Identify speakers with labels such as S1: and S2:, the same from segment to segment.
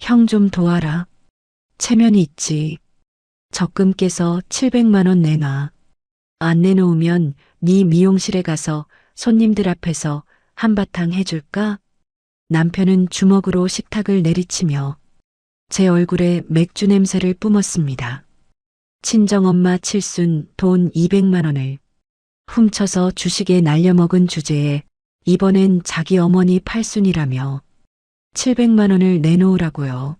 S1: 형 좀 도와라. 체면이 있지. 적금 깨서 700만 원 내놔. 안 내놓으면 네 미용실에 가서 손님들 앞에서 한바탕 해줄까? 남편은 주먹으로 식탁을 내리치며 제 얼굴에 맥주 냄새를 뿜었습니다. 친정엄마 칠순 돈 200만 원을 훔쳐서 주식에 날려먹은 주제에 이번엔 자기 어머니 팔순이라며 700만 원을 내놓으라고요.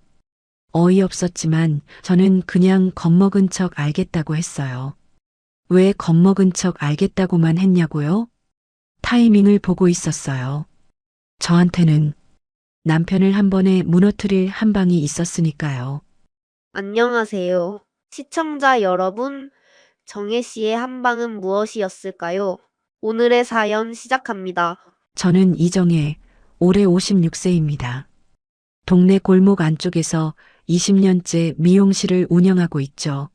S1: 어이없었지만 저는 그냥 겁먹은 척 알겠다고 했어요. 왜 겁먹은 척 알겠다고만 했냐고요? 타이밍을 보고 있었어요. 저한테는 남편을 한 번에 무너뜨릴 한 방이 있었으니까요.
S2: 안녕하세요. 시청자 여러분, 정혜 씨의 한방은 무엇이었을까요? 오늘의 사연 시작합니다.
S1: 저는 이정혜, 올해 56세입니다. 동네 골목 안쪽에서 20년째 미용실을 운영하고 있죠.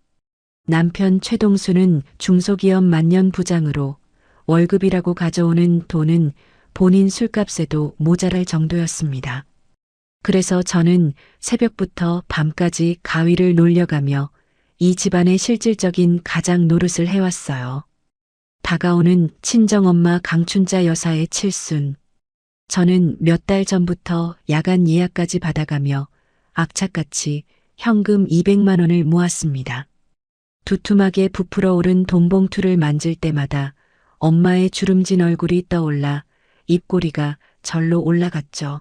S1: 남편 최동수는 중소기업 만년 부장으로 월급이라고 가져오는 돈은 본인 술값에도 모자랄 정도였습니다. 그래서 저는 새벽부터 밤까지 가위를 놀려가며 이 집안의 실질적인 가장 노릇을 해왔어요. 다가오는 친정엄마 강춘자 여사의 칠순. 저는 몇 달 전부터 야간 예약까지 받아가며 악착같이 현금 200만 원을 모았습니다. 두툼하게 부풀어 오른 돈봉투를 만질 때마다 엄마의 주름진 얼굴이 떠올라 입꼬리가 절로 올라갔죠.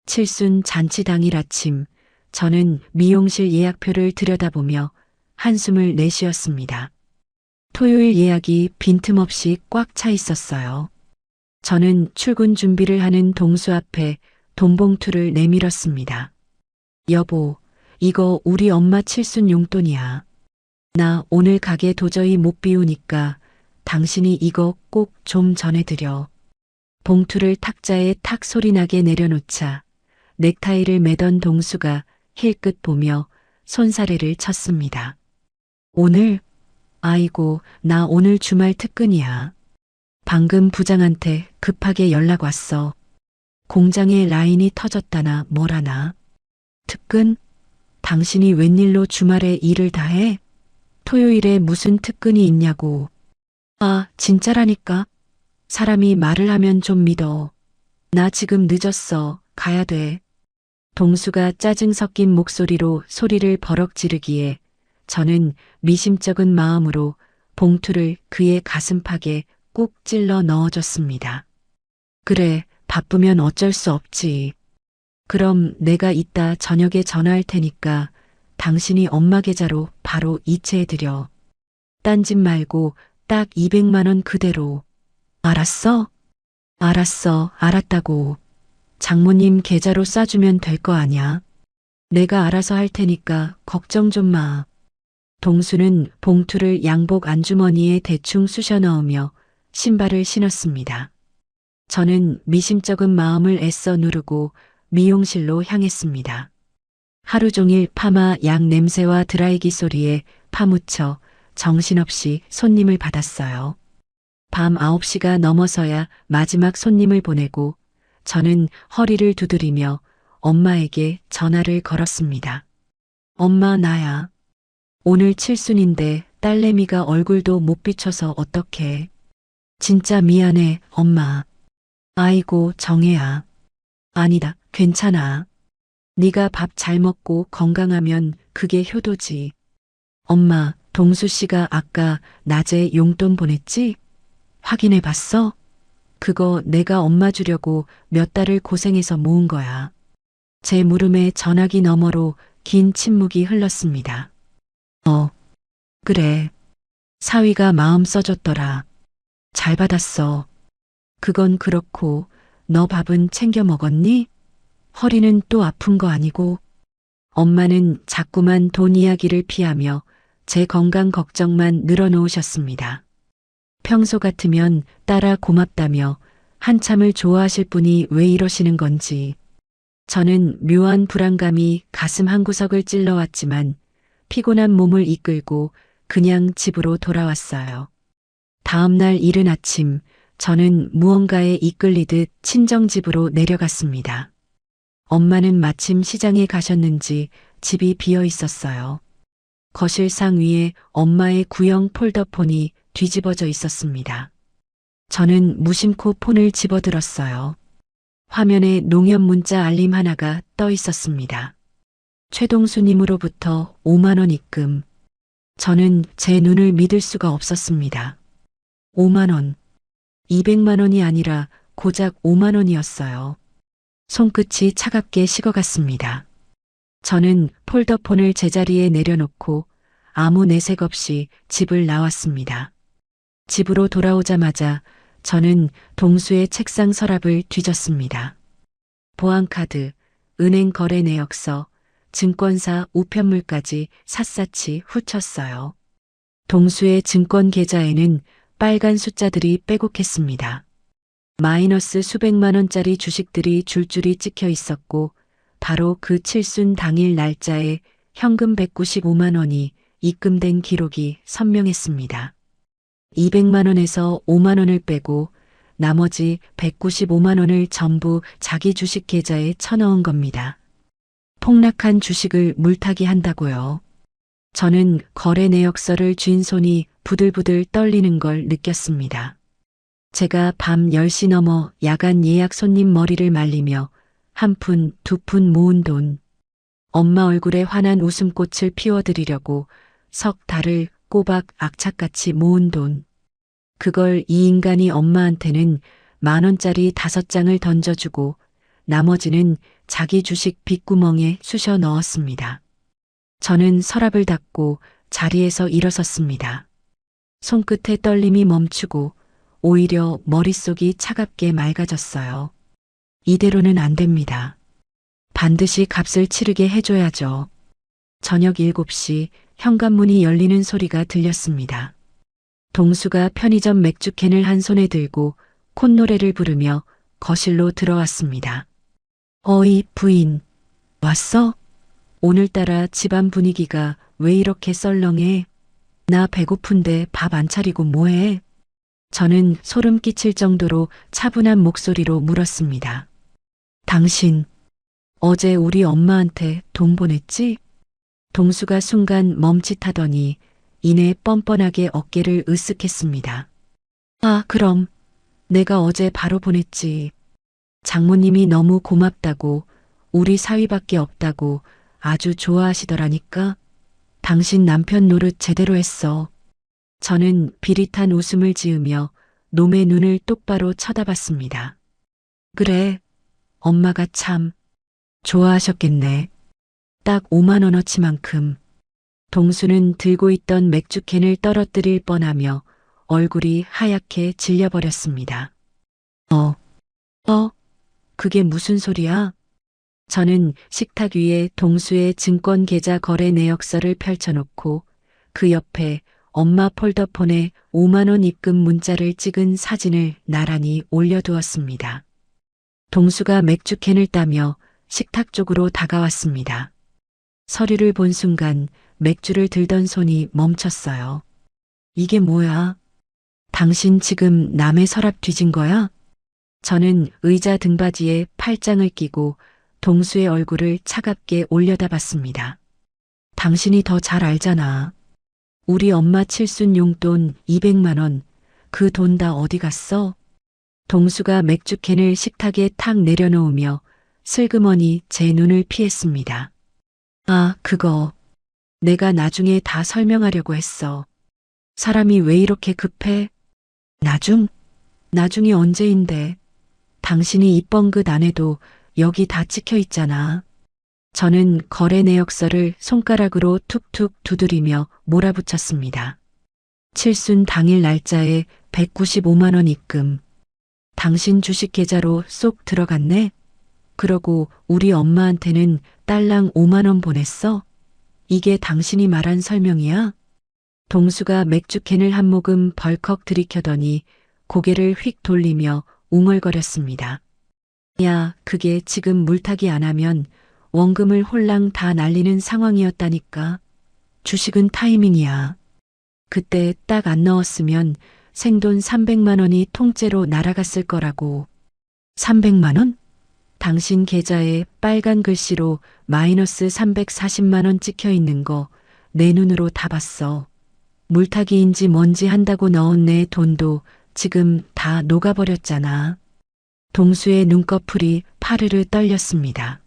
S1: 칠순 잔치 당일 아침, 저는 미용실 예약표를 들여다보며 한숨을 내쉬었습니다. 토요일 예약이 빈틈없이 꽉 차 있었어요. 저는 출근 준비를 하는 동수 앞에 돈봉투를 내밀었습니다. 여보, 이거 우리 엄마 칠순 용돈이야. 나 오늘 가게 도저히 못 비우니까 당신이 이거 꼭 좀 전해드려. 봉투를 탁자에 탁 소리나게 내려놓자 넥타이를 매던 동수가 힐끗 보며 손사래를 쳤습니다. 오늘? 아이고, 나 오늘 주말 특근이야. 방금 부장한테 급하게 연락 왔어. 공장에 라인이 터졌다나 뭐라나. 특근? 당신이 웬일로 주말에 일을 다 해? 토요일에 무슨 특근이 있냐고. 아, 진짜라니까. 사람이 말을 하면 좀 믿어. 나 지금 늦었어. 가야 돼. 동수가 짜증 섞인 목소리로 소리를 버럭 지르기에 저는 미심쩍은 마음으로 봉투를 그의 가슴팍에 꾹 찔러 넣어줬습니다. 그래, 바쁘면 어쩔 수 없지. 그럼 내가 이따 저녁에 전화할 테니까 당신이 엄마 계좌로 바로 이체해드려. 딴 집 말고 딱 200만 원 그대로. 알았어? 알았어, 알았다고. 장모님 계좌로 싸주면 될 거 아냐. 내가 알아서 할 테니까 걱정 좀 마. 동수는 봉투를 양복 안주머니에 대충 쑤셔 넣으며 신발을 신었습니다. 저는 미심쩍은 마음을 애써 누르고 미용실로 향했습니다. 하루 종일 파마 약 냄새와 드라이기 소리에 파묻혀 정신없이 손님을 받았어요. 밤 9시가 넘어서야 마지막 손님을 보내고 저는 허리를 두드리며 엄마에게 전화를 걸었습니다. 엄마, 나야. 오늘 칠순인데 딸내미가 얼굴도 못 비춰서 어떡해. 진짜 미안해, 엄마. 아이고, 정혜야. 아니다, 괜찮아. 네가 밥 잘 먹고 건강하면 그게 효도지. 엄마, 동수 씨가 아까 낮에 용돈 보냈지? 확인해 봤어? 그거 내가 엄마 주려고 몇 달을 고생해서 모은 거야. 제 물음에 전화기 너머로 긴 침묵이 흘렀습니다. 그래. 사위가 마음 써줬더라. 잘 받았어. 그건 그렇고 너 밥은 챙겨 먹었니? 허리는 또 아픈 거 아니고? 엄마는 자꾸만 돈 이야기를 피하며 제 건강 걱정만 늘어놓으셨습니다. 평소 같으면 딸아 고맙다며 한참을 좋아하실 분이 왜 이러시는 건지. 저는 묘한 불안감이 가슴 한구석을 찔러왔지만 피곤한 몸을 이끌고 그냥 집으로 돌아왔어요. 다음 날 이른 아침 저는 무언가에 이끌리듯 친정집으로 내려갔습니다. 엄마는 마침 시장에 가셨는지 집이 비어 있었어요. 거실상 위에 엄마의 구형 폴더폰이 뒤집어져 있었습니다. 저는 무심코 폰을 집어들었어요. 화면에 농협 문자 알림 하나가 떠 있었습니다. 최동수님으로부터 5만 원 입금. 저는 제 눈을 믿을 수가 없었습니다. 5만 원. 200만 원이 아니라 고작 5만 원이었어요. 손끝이 차갑게 식어갔습니다. 저는 폴더폰을 제자리에 내려놓고 아무 내색 없이 집을 나왔습니다. 집으로 돌아오자마자 저는 동수의 책상 서랍을 뒤졌습니다. 보안카드, 은행 거래 내역서, 증권사 우편물까지 샅샅이 훑었어요. 동수의 증권 계좌에는 빨간 숫자들이 빼곡했습니다. 마이너스 수백만 원짜리 주식들이 줄줄이 찍혀 있었고 바로 그 칠순 당일 날짜에 현금 195만 원이 입금된 기록이 선명했습니다. 200만 원에서 5만 원을 빼고 나머지 195만 원을 전부 자기 주식 계좌에 쳐넣은 겁니다. 폭락한 주식을 물타기 한다고요. 저는 거래 내역서를 쥔 손이 부들부들 떨리는 걸 느꼈습니다. 제가 밤 10시 넘어 야간 예약 손님 머리를 말리며 한 푼, 두 푼 모은 돈. 엄마 얼굴에 환한 웃음꽃을 피워드리려고 석 달을 꼬박 악착같이 모은 돈. 그걸 이 인간이 엄마한테는 10,000원짜리 5장을 던져주고 나머지는 자기 주식 빗구멍에 쑤셔 넣었습니다. 저는 서랍을 닫고 자리에서 일어섰습니다. 손끝의 떨림이 멈추고 오히려 머릿속이 차갑게 맑아졌어요. 이대로는 안 됩니다. 반드시 값을 치르게 해줘야죠. 저녁 7시 현관문이 열리는 소리가 들렸습니다. 동수가 편의점 맥주캔을 한 손에 들고 콧노래를 부르며 거실로 들어왔습니다. 어이 부인, 왔어? 오늘따라 집안 분위기가 왜 이렇게 썰렁해? 나 배고픈데 밥 안 차리고 뭐해? 저는 소름 끼칠 정도로 차분한 목소리로 물었습니다. 당신, 어제 우리 엄마한테 돈 보냈지? 동수가 순간 멈칫하더니 이내 뻔뻔하게 어깨를 으쓱했습니다. 아, 그럼 내가 어제 바로 보냈지. 장모님이 너무 고맙다고, 우리 사위밖에 없다고 아주 좋아하시더라니까. 당신 남편 노릇 제대로 했어. 저는 비릿한 웃음을 지으며 놈의 눈을 똑바로 쳐다봤습니다. 그래, 엄마가 참 좋아하셨겠네. 딱 5만 원어치만큼. 동수는 들고 있던 맥주캔을 떨어뜨릴 뻔하며 얼굴이 하얗게 질려버렸습니다. 그게 무슨 소리야? 저는 식탁 위에 동수의 증권 계좌 거래 내역서를 펼쳐놓고 그 옆에 엄마 폴더폰에 5만 원 입금 문자를 찍은 사진을 나란히 올려두었습니다. 동수가 맥주캔을 따며 식탁 쪽으로 다가왔습니다. 서류를 본 순간 맥주를 들던 손이 멈췄어요. 이게 뭐야? 당신 지금 남의 서랍 뒤진 거야? 저는 의자 등받이에 팔짱을 끼고 동수의 얼굴을 차갑게 올려다봤습니다. 당신이 더 잘 알잖아. 우리 엄마 칠순 용돈 200만 원, 그 돈 다 어디 갔어? 동수가 맥주캔을 식탁에 탁 내려놓으며 슬그머니 제 눈을 피했습니다. 아, 그거. 내가 나중에 다 설명하려고 했어. 사람이 왜 이렇게 급해? 나중이 언제인데? 당신이 입번긋 안 해도 여기 다 찍혀 있잖아. 저는 거래 내역서를 손가락으로 툭툭 두드리며 몰아붙였습니다. 칠순 당일 날짜에 195만 원 입금. 당신 주식 계좌로 쏙 들어갔네? 그러고 우리 엄마한테는 딸랑 5만 원 보냈어? 이게 당신이 말한 설명이야? 동수가 맥주캔을 한 모금 벌컥 들이켜더니 고개를 휙 돌리며 웅얼거렸습니다. 야, 그게 지금 물타기 안 하면 원금을 홀랑 다 날리는 상황이었다니까. 주식은 타이밍이야. 그때 딱 안 넣었으면 생돈 300만 원이 통째로 날아갔을 거라고. 300만 원? 당신 계좌에 빨간 글씨로 마이너스 340만 원 찍혀 있는 거 내 눈으로 다 봤어. 물타기인지 뭔지 한다고 넣은 내 돈도 지금 다 녹아버렸잖아. 동수의 눈꺼풀이 파르르 떨렸습니다.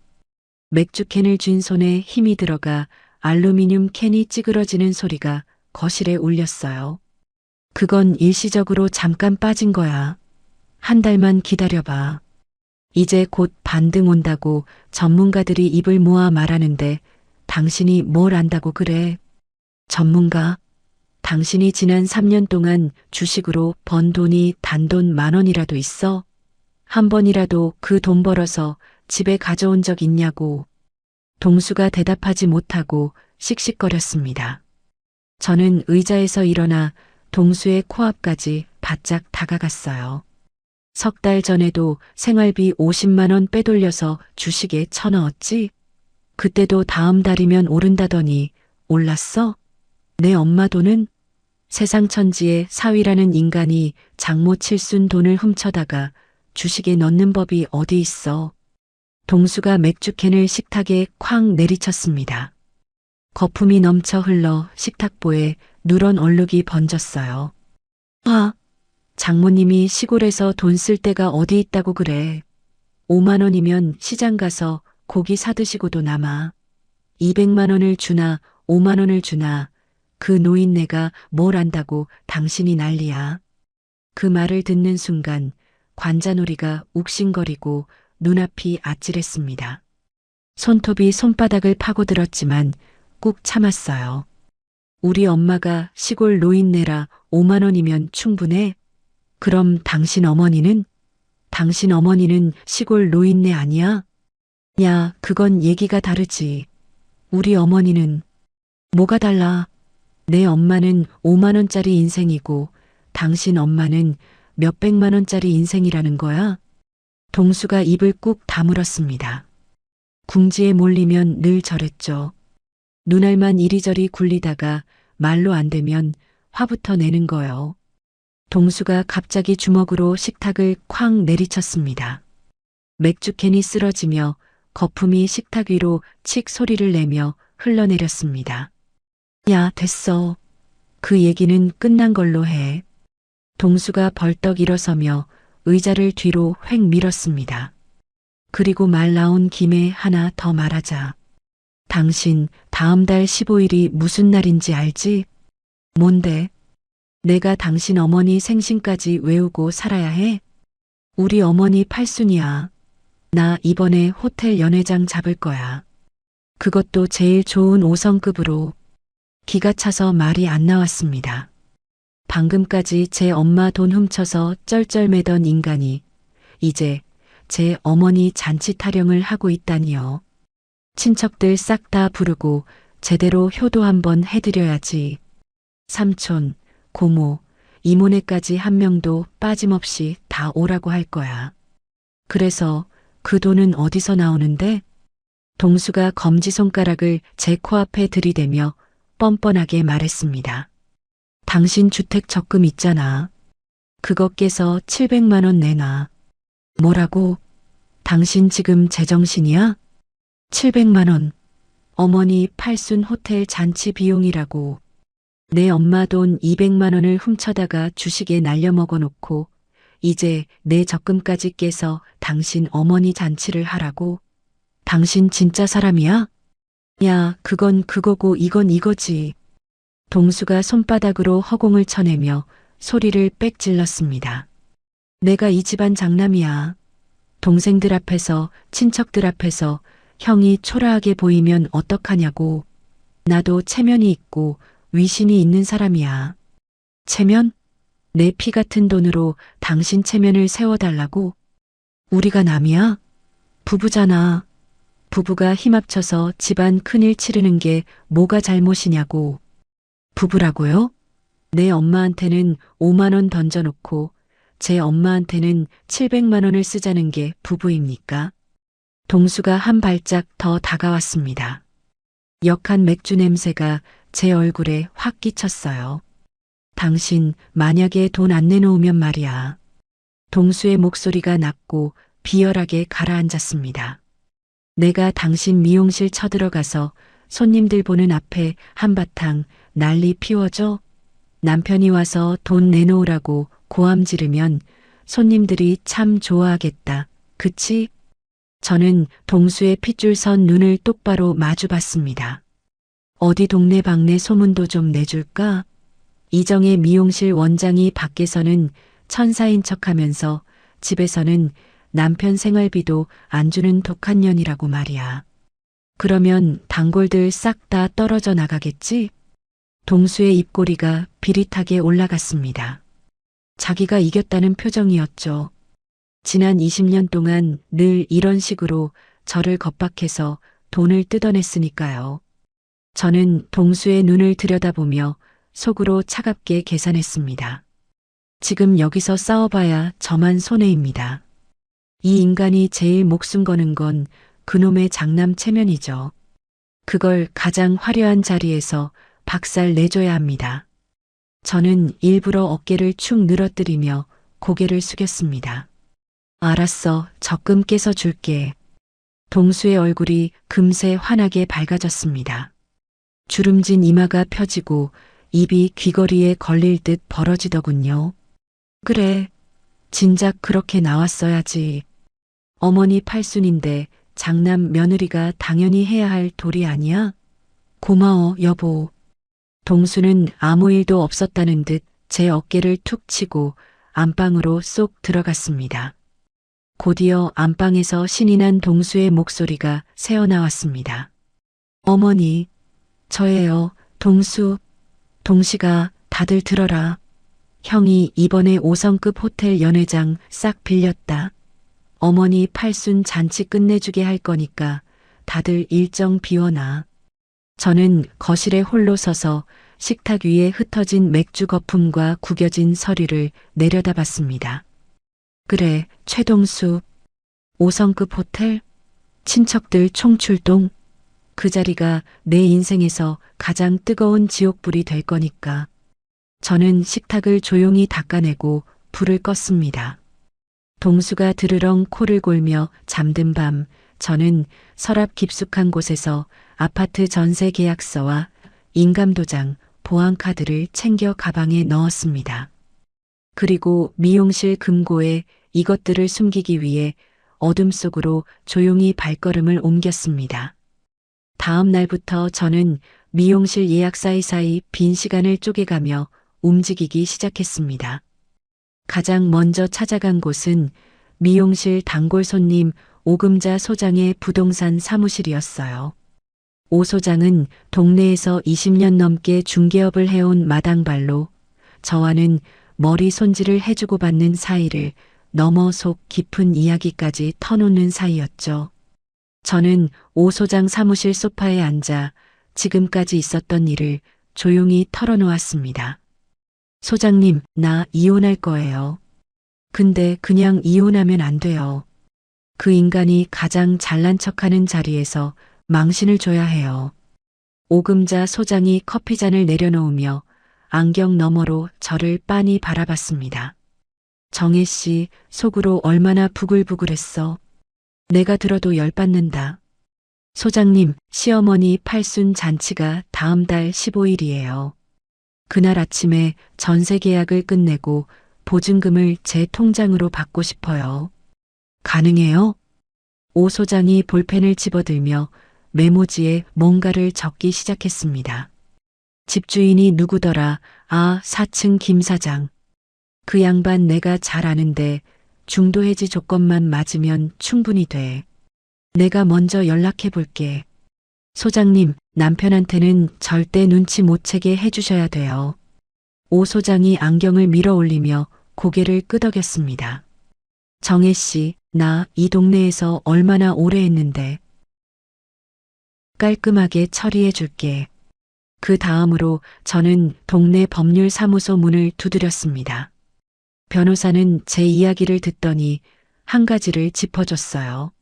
S1: 맥주캔을 쥔 손에 힘이 들어가 알루미늄 캔이 찌그러지는 소리가 거실에 울렸어요. 그건 일시적으로 잠깐 빠진 거야. 한 달만 기다려봐. 이제 곧 반등 온다고 전문가들이 입을 모아 말하는데 당신이 뭘 안다고 그래? 전문가? 당신이 지난 3년 동안 주식으로 번 돈이 단돈 10,000원이라도 있어? 한 번이라도 그 돈 벌어서 집에 가져온 적 있냐고. 동수가 대답하지 못하고 씩씩거렸습니다. 저는 의자에서 일어나 동수의 코앞까지 바짝 다가갔어요. 3달 전에도 생활비 50만 원 빼돌려서 주식에 쳐넣었지? 그때도 다음 달이면 오른다더니 올랐어? 내 엄마 돈은? 세상 천지에 사위라는 인간이 장모 칠순 돈을 훔쳐다가 주식에 넣는 법이 어디 있어. 동수가 맥주캔을 식탁에 쾅 내리쳤습니다. 거품이 넘쳐 흘러 식탁보에 누런 얼룩이 번졌어요. 아, 장모님이 시골에서 돈 쓸 데가 어디 있다고 그래. 5만 원이면 시장 가서 고기 사드시고도 남아. 200만 원을 주나 5만 원을 주나 그 노인네가 뭘 안다고 당신이 난리야. 그 말을 듣는 순간 관자놀이가 욱신거리고 눈앞이 아찔했습니다. 손톱이 손바닥을 파고들었지만 꾹 참았어요. 우리 엄마가 시골 노인네라 5만 원이면 충분해? 그럼 당신 어머니는? 당신 어머니는 시골 노인네 아니야? 야, 그건 얘기가 다르지. 우리 어머니는 뭐가 달라? 내 엄마는 5만 원짜리 인생이고 당신 엄마는 몇백만 원짜리 인생이라는 거야? 동수가 입을 꾹 다물었습니다. 궁지에 몰리면 늘 저랬죠. 눈알만 이리저리 굴리다가 말로 안 되면 화부터 내는 거요. 동수가 갑자기 주먹으로 식탁을 쾅 내리쳤습니다. 맥주캔이 쓰러지며 거품이 식탁 위로 칙 소리를 내며 흘러내렸습니다. 야, 됐어. 그 얘기는 끝난 걸로 해. 동수가 벌떡 일어서며 의자를 뒤로 휙 밀었습니다. 그리고 말 나온 김에 하나 더 말하자. 당신 다음 달 15일이 무슨 날인지 알지? 뭔데? 내가 당신 어머니 생신까지 외우고 살아야 해? 우리 어머니 팔순이야. 나 이번에 호텔 연회장 잡을 거야. 그것도 제일 좋은 5성급으로. 기가 차서 말이 안 나왔습니다. 방금까지 제 엄마 돈 훔쳐서 쩔쩔매던 인간이 이제 제 어머니 잔치 타령을 하고 있다니요. 친척들 싹 다 부르고 제대로 효도 한번 해드려야지. 삼촌, 고모, 이모네까지 한 명도 빠짐없이 다 오라고 할 거야. 그래서 그 돈은 어디서 나오는데? 동수가 검지손가락을 제 코앞에 들이대며 뻔뻔하게 말했습니다. 당신 주택 적금 있잖아. 그거 깨서 700만 원 내놔. 뭐라고? 당신 지금 제정신이야? 700만 원. 어머니 팔순 호텔 잔치 비용이라고. 내 엄마 돈 200만 원을 훔쳐다가 주식에 날려먹어 놓고 이제 내 적금까지 깨서 당신 어머니 잔치를 하라고? 당신 진짜 사람이야? 야, 그건 그거고 이건 이거지. 동수가 손바닥으로 허공을 쳐내며 소리를 빽 질렀습니다. 내가 이 집안 장남이야. 동생들 앞에서 친척들 앞에서 형이 초라하게 보이면 어떡하냐고. 나도 체면이 있고 위신이 있는 사람이야. 체면? 내 피 같은 돈으로 당신 체면을 세워달라고? 우리가 남이야? 부부잖아. 부부가 힘합쳐서 집안 큰일 치르는 게 뭐가 잘못이냐고. 부부라고요? 내 엄마한테는 5만 원 던져놓고 제 엄마한테는 700만 원을 쓰자는 게 부부입니까? 동수가 한 발짝 더 다가왔습니다. 역한 맥주 냄새가 제 얼굴에 확 끼쳤어요. 당신 만약에 돈 안 내놓으면 말이야. 동수의 목소리가 낮고 비열하게 가라앉았습니다. 내가 당신 미용실 쳐들어가서 손님들 보는 앞에 한바탕 난리 피워줘? 남편이 와서 돈 내놓으라고 고함 지르면 손님들이 참 좋아하겠다. 그치? 저는 동수의 핏줄 선 눈을 똑바로 마주봤습니다. 어디 동네방네 소문도 좀 내줄까? 이정의 미용실 원장이 밖에서는 천사인 척하면서 집에서는 남편 생활비도 안 주는 독한 년이라고 말이야. 그러면 단골들 싹 다 떨어져 나가겠지? 동수의 입꼬리가 비릿하게 올라갔습니다. 자기가 이겼다는 표정이었죠. 지난 20년 동안 늘 이런 식으로 저를 겁박해서 돈을 뜯어냈으니까요. 저는 동수의 눈을 들여다보며 속으로 차갑게 계산했습니다. 지금 여기서 싸워봐야 저만 손해입니다. 이 인간이 제일 목숨 거는 건 그놈의 장남 체면이죠. 그걸 가장 화려한 자리에서 박살 내줘야 합니다. 저는 일부러 어깨를 축 늘어뜨리며 고개를 숙였습니다. 알았어, 적금 깨서 줄게. 동수의 얼굴이 금세 환하게 밝아졌습니다. 주름진 이마가 펴지고 입이 귀걸이에 걸릴 듯 벌어지더군요. 그래, 진작 그렇게 나왔어야지. 어머니 팔순인데 장남 며느리가 당연히 해야 할 도리 아니야? 고마워, 여보. 동수는 아무 일도 없었다는 듯 제 어깨를 툭 치고 안방으로 쏙 들어갔습니다. 곧이어 안방에서 신이 난 동수의 목소리가 새어나왔습니다. 어머니, 저예요, 동수. 동시가 다들 들어라. 형이 이번에 5성급 호텔 연회장 싹 빌렸다. 어머니 팔순 잔치 끝내주게 할 거니까 다들 일정 비워놔. 저는 거실에 홀로 서서 식탁 위에 흩어진 맥주 거품과 구겨진 서류를 내려다봤습니다. 그래, 최동수. 5성급 호텔? 친척들 총출동? 그 자리가 내 인생에서 가장 뜨거운 지옥불이 될 거니까. 저는 식탁을 조용히 닦아내고 불을 껐습니다. 동수가 드르렁 코를 골며 잠든 밤, 저는 서랍 깊숙한 곳에서 아파트 전세 계약서와 인감도장, 보안카드를 챙겨 가방에 넣었습니다. 그리고 미용실 금고에 이것들을 숨기기 위해 어둠 속으로 조용히 발걸음을 옮겼습니다. 다음 날부터 저는 미용실 예약 사이사이 빈 시간을 쪼개가며 움직이기 시작했습니다. 가장 먼저 찾아간 곳은 미용실 단골 손님 오금자 소장의 부동산 사무실이었어요. 오 소장은 동네에서 20년 넘게 중개업을 해온 마당발로 저와는 머리 손질을 해주고 받는 사이를 넘어 속 깊은 이야기까지 터놓는 사이였죠. 저는 오 소장 사무실 소파에 앉아 지금까지 있었던 일을 조용히 털어놓았습니다. 소장님, 나 이혼할 거예요. 근데 그냥 이혼하면 안 돼요. 그 인간이 가장 잘난 척하는 자리에서 망신을 줘야 해요. 오금자 소장이 커피잔을 내려놓으며 안경 너머로 저를 빤히 바라봤습니다. 정혜 씨, 속으로 얼마나 부글부글했어. 내가 들어도 열받는다. 소장님, 시어머니 팔순 잔치가 다음 달 15일이에요. 그날 아침에 전세 계약을 끝내고 보증금을 제 통장으로 받고 싶어요. 가능해요? 오 소장이 볼펜을 집어들며 메모지에 뭔가를 적기 시작했습니다. 집주인이 누구더라? 아, 4층 김 사장. 그 양반 내가 잘 아는데 중도 해지 조건만 맞으면 충분히 돼. 내가 먼저 연락해 볼게. 소장님, 남편한테는 절대 눈치 못 채게 해주셔야 돼요. 오 소장이 안경을 밀어 올리며 고개를 끄덕였습니다. 정혜 씨, 나 이 동네에서 얼마나 오래 했는데. 깔끔하게 처리해 줄게. 그 다음으로 저는 동네 법률사무소 문을 두드렸습니다. 변호사는 제 이야기를 듣더니 한 가지를 짚어줬어요.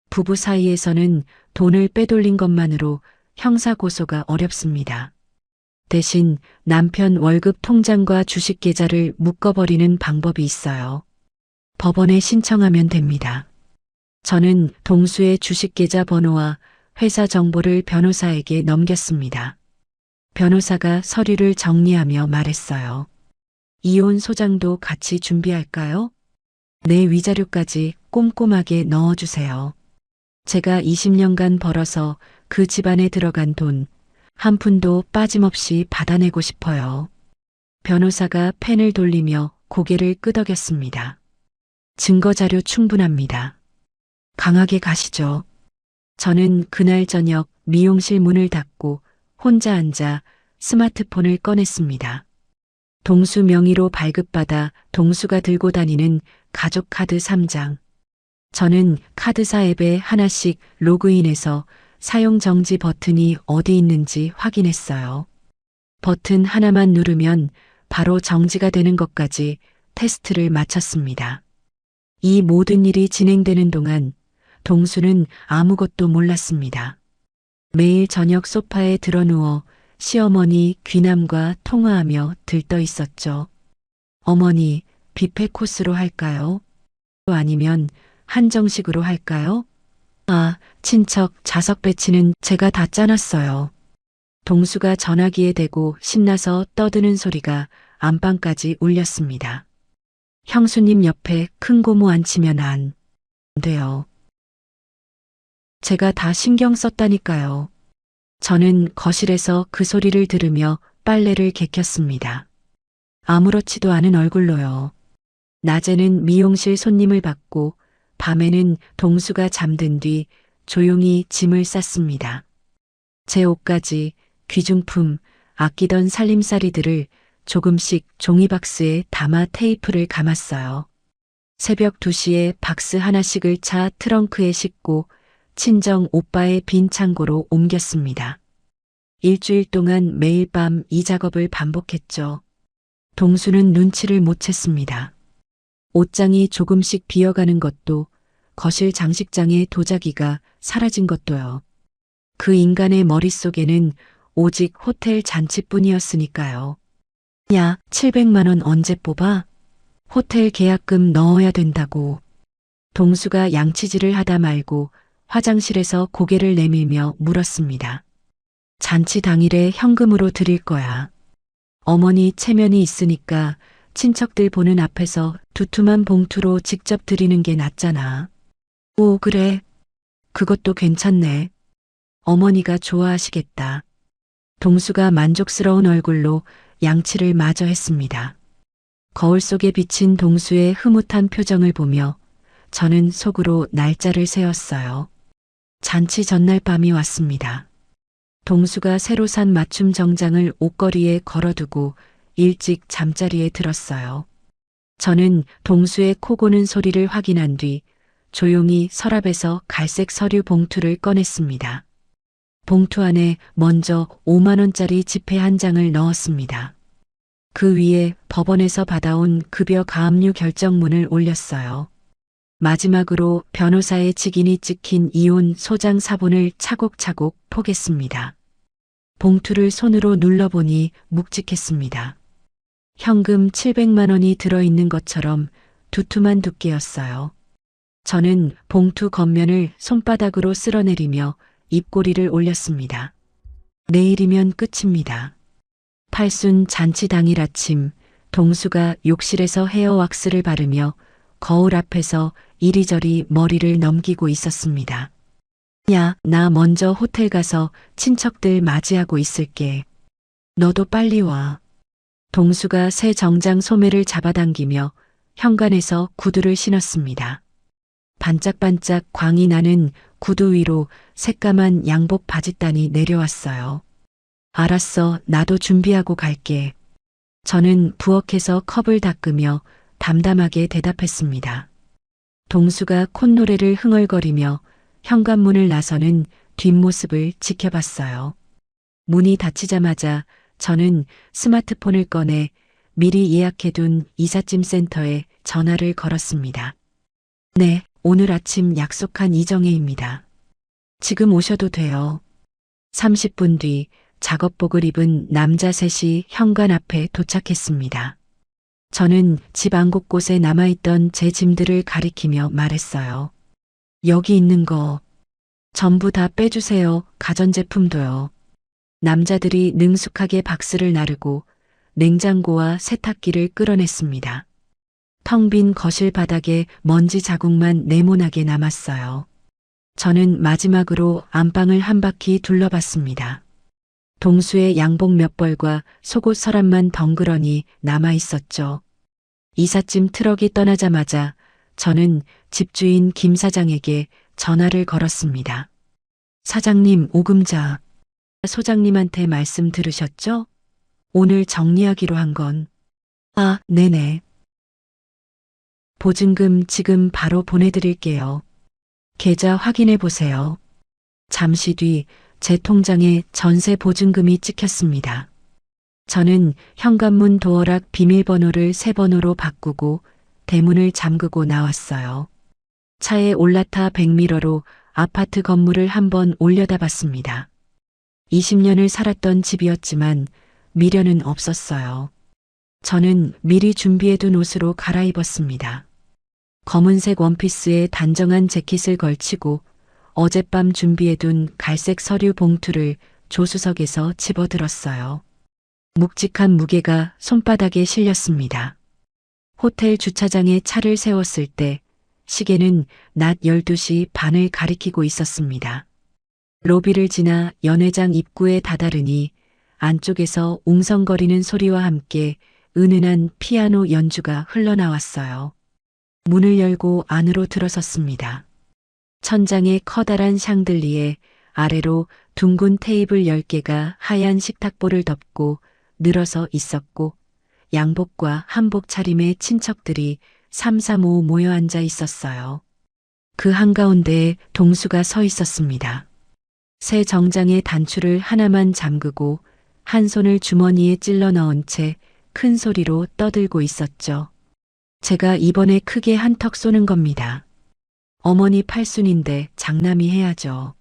S1: 부부 사이에서는 돈을 빼돌린 것만으로 형사고소가 어렵습니다. 대신 남편 월급 통장과 주식 계좌를 묶어버리는 방법이 있어요. 법원에 신청하면 됩니다. 저는 동수의 주식계좌 번호와 회사 정보를 변호사에게 넘겼습니다. 변호사가 서류를 정리하며 말했어요. 이혼 소장도 같이 준비할까요? 내 위자료까지 꼼꼼하게 넣어주세요. 제가 20년간 벌어서 그 집안에 들어간 돈 한 푼도 빠짐없이 받아내고 싶어요. 변호사가 펜을 돌리며 고개를 끄덕였습니다. 증거 자료 충분합니다. 강하게 가시죠. 저는 그날 저녁 미용실 문을 닫고 혼자 앉아 스마트폰을 꺼냈습니다. 동수 명의로 발급받아 동수가 들고 다니는 가족 카드 3장. 저는 카드사 앱에 하나씩 로그인해서 사용 정지 버튼이 어디 있는지 확인했어요. 버튼 하나만 누르면 바로 정지가 되는 것까지 테스트를 마쳤습니다. 이 모든 일이 진행되는 동안 동수는 아무것도 몰랐습니다. 매일 저녁 소파에 드러누워 시어머니 귀남과 통화하며 들떠 있었죠. 어머니, 뷔페 코스로 할까요? 아니면 한정식으로 할까요? 아, 친척 좌석 배치는 제가 다 짜놨어요. 동수가 전화기에 대고 신나서 떠드는 소리가 안방까지 울렸습니다. 형수님 옆에 큰 고무 앉히면 안 돼요. 제가 다 신경 썼다니까요. 저는 거실에서 그 소리를 들으며 빨래를 개켰습니다. 아무렇지도 않은 얼굴로요. 낮에는 미용실 손님을 받고 밤에는 동수가 잠든 뒤 조용히 짐을 쌌습니다. 제 옷까지 귀중품, 아끼던 살림살이들을 조금씩 종이박스에 담아 테이프를 감았어요. 새벽 2시에 박스 하나씩을 차 트렁크에 싣고 친정 오빠의 빈 창고로 옮겼습니다. 일주일 동안 매일 밤 이 작업을 반복했죠. 동수는 눈치를 못 챘습니다. 옷장이 조금씩 비어가는 것도, 거실 장식장의 도자기가 사라진 것도요. 그 인간의 머릿속에는 오직 호텔 잔치뿐이었으니까요. 야, 700만 원 언제 뽑아? 호텔 계약금 넣어야 된다고. 동수가 양치질을 하다 말고 화장실에서 고개를 내밀며 물었습니다. 잔치 당일에 현금으로 드릴 거야. 어머니 체면이 있으니까 친척들 보는 앞에서 두툼한 봉투로 직접 드리는 게 낫잖아. 오, 그래. 그것도 괜찮네. 어머니가 좋아하시겠다. 동수가 만족스러운 얼굴로 양치를 마저 했습니다. 거울 속에 비친 동수의 흐뭇한 표정을 보며 저는 속으로 날짜를 세웠어요. 잔치 전날 밤이 왔습니다. 동수가 새로 산 맞춤 정장을 옷걸이에 걸어두고 일찍 잠자리에 들었어요. 저는 동수의 코 고는 소리를 확인한 뒤 조용히 서랍에서 갈색 서류 봉투를 꺼냈습니다. 봉투 안에 먼저 5만 원짜리 지폐 한 장을 넣었습니다. 그 위에 법원에서 받아온 급여 가압류 결정문을 올렸어요. 마지막으로 변호사의 직인이 찍힌 이혼 소장 사본을 차곡차곡 포겠습니다. 봉투를 손으로 눌러보니 묵직했습니다. 현금 700만 원이 들어있는 것처럼 두툼한 두께였어요. 저는 봉투 겉면을 손바닥으로 쓸어내리며 입꼬리를 올렸습니다. 내일이면 끝입니다. 팔순 잔치 당일 아침, 동수가 욕실에서 헤어 왁스를 바르며 거울 앞에서 이리저리 머리를 넘기고 있었습니다. 야, 나 먼저 호텔 가서 친척들 맞이하고 있을게. 너도 빨리 와. 동수가 새 정장 소매를 잡아당기며 현관에서 구두를 신었습니다. 반짝반짝 광이 나는 구두 위로 새까만 양복 바짓단이 내려왔어요. 알았어, 나도 준비하고 갈게. 저는 부엌에서 컵을 닦으며 담담하게 대답했습니다. 동수가 콧노래를 흥얼거리며 현관문을 나서는 뒷모습을 지켜봤어요. 문이 닫히자마자 저는 스마트폰을 꺼내 미리 예약해둔 이삿짐 센터에 전화를 걸었습니다. 네, 오늘 아침 약속한 이정혜입니다. 지금 오셔도 돼요. 30분 뒤 작업복을 입은 남자 셋이 현관 앞에 도착했습니다. 저는 집 안 곳곳에 남아있던 제 짐들을 가리키며 말했어요. 여기 있는 거 전부 다 빼주세요. 가전제품도요. 남자들이 능숙하게 박스를 나르고 냉장고와 세탁기를 끌어냈습니다. 텅 빈 거실 바닥에 먼지 자국만 네모나게 남았어요. 저는 마지막으로 안방을 한 바퀴 둘러봤습니다. 동수의 양복 몇 벌과 속옷 서랍만 덩그러니 남아 있었죠. 이삿짐 트럭이 떠나자마자 저는 집주인 김 사장에게 전화를 걸었습니다. 사장님, 오금자. 소장님한테 말씀 들으셨죠? 오늘 정리하기로 한 건. 아, 네네. 보증금 지금 바로 보내드릴게요. 계좌 확인해 보세요. 잠시 뒤 제 통장에 전세 보증금이 찍혔습니다. 저는 현관문 도어락 비밀번호를 3번으로 바꾸고 대문을 잠그고 나왔어요. 차에 올라타 백미러로 아파트 건물을 한번 올려다봤습니다. 20년을 살았던 집이었지만 미련은 없었어요. 저는 미리 준비해둔 옷으로 갈아입었습니다. 검은색 원피스에 단정한 재킷을 걸치고 어젯밤 준비해둔 갈색 서류 봉투를 조수석에서 집어들었어요. 묵직한 무게가 손바닥에 실렸습니다. 호텔 주차장에 차를 세웠을 때 시계는 낮 12시 반을 가리키고 있었습니다. 로비를 지나 연회장 입구에 다다르니 안쪽에서 웅성거리는 소리와 함께 은은한 피아노 연주가 흘러나왔어요. 문을 열고 안으로 들어섰습니다. 천장에 커다란 샹들리에 아래로 둥근 테이블 10개가 하얀 식탁보를 덮고 늘어서 있었고 양복과 한복 차림의 친척들이 삼삼오오 모여 앉아 있었어요. 그 한가운데에 동수가 서 있었습니다. 새 정장의 단추를 하나만 잠그고 한 손을 주머니에 찔러 넣은 채 큰 소리로 떠들고 있었죠. 제가 이번에 크게 한턱 쏘는 겁니다. 어머니 팔순인데 장남이 해야죠.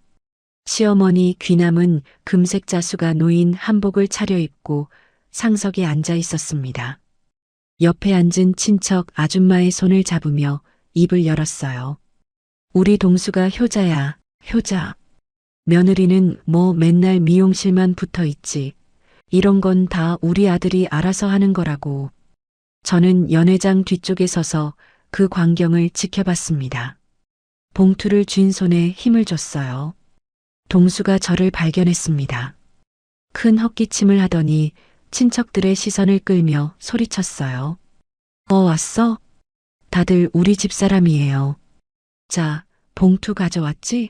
S1: 시어머니 귀남은 금색 자수가 놓인 한복을 차려입고 상석에 앉아 있었습니다. 옆에 앉은 친척 아줌마의 손을 잡으며 입을 열었어요. 우리 동수가 효자야, 효자. 며느리는 뭐 맨날 미용실만 붙어 있지. 이런 건 다 우리 아들이 알아서 하는 거라고. 저는 연회장 뒤쪽에 서서 그 광경을 지켜봤습니다. 봉투를 쥔 손에 힘을 줬어요. 동수가 저를 발견했습니다. 큰 헛기침을 하더니 친척들의 시선을 끌며 소리쳤어요. 왔어? 다들 우리 집사람이에요. 자, 봉투 가져왔지?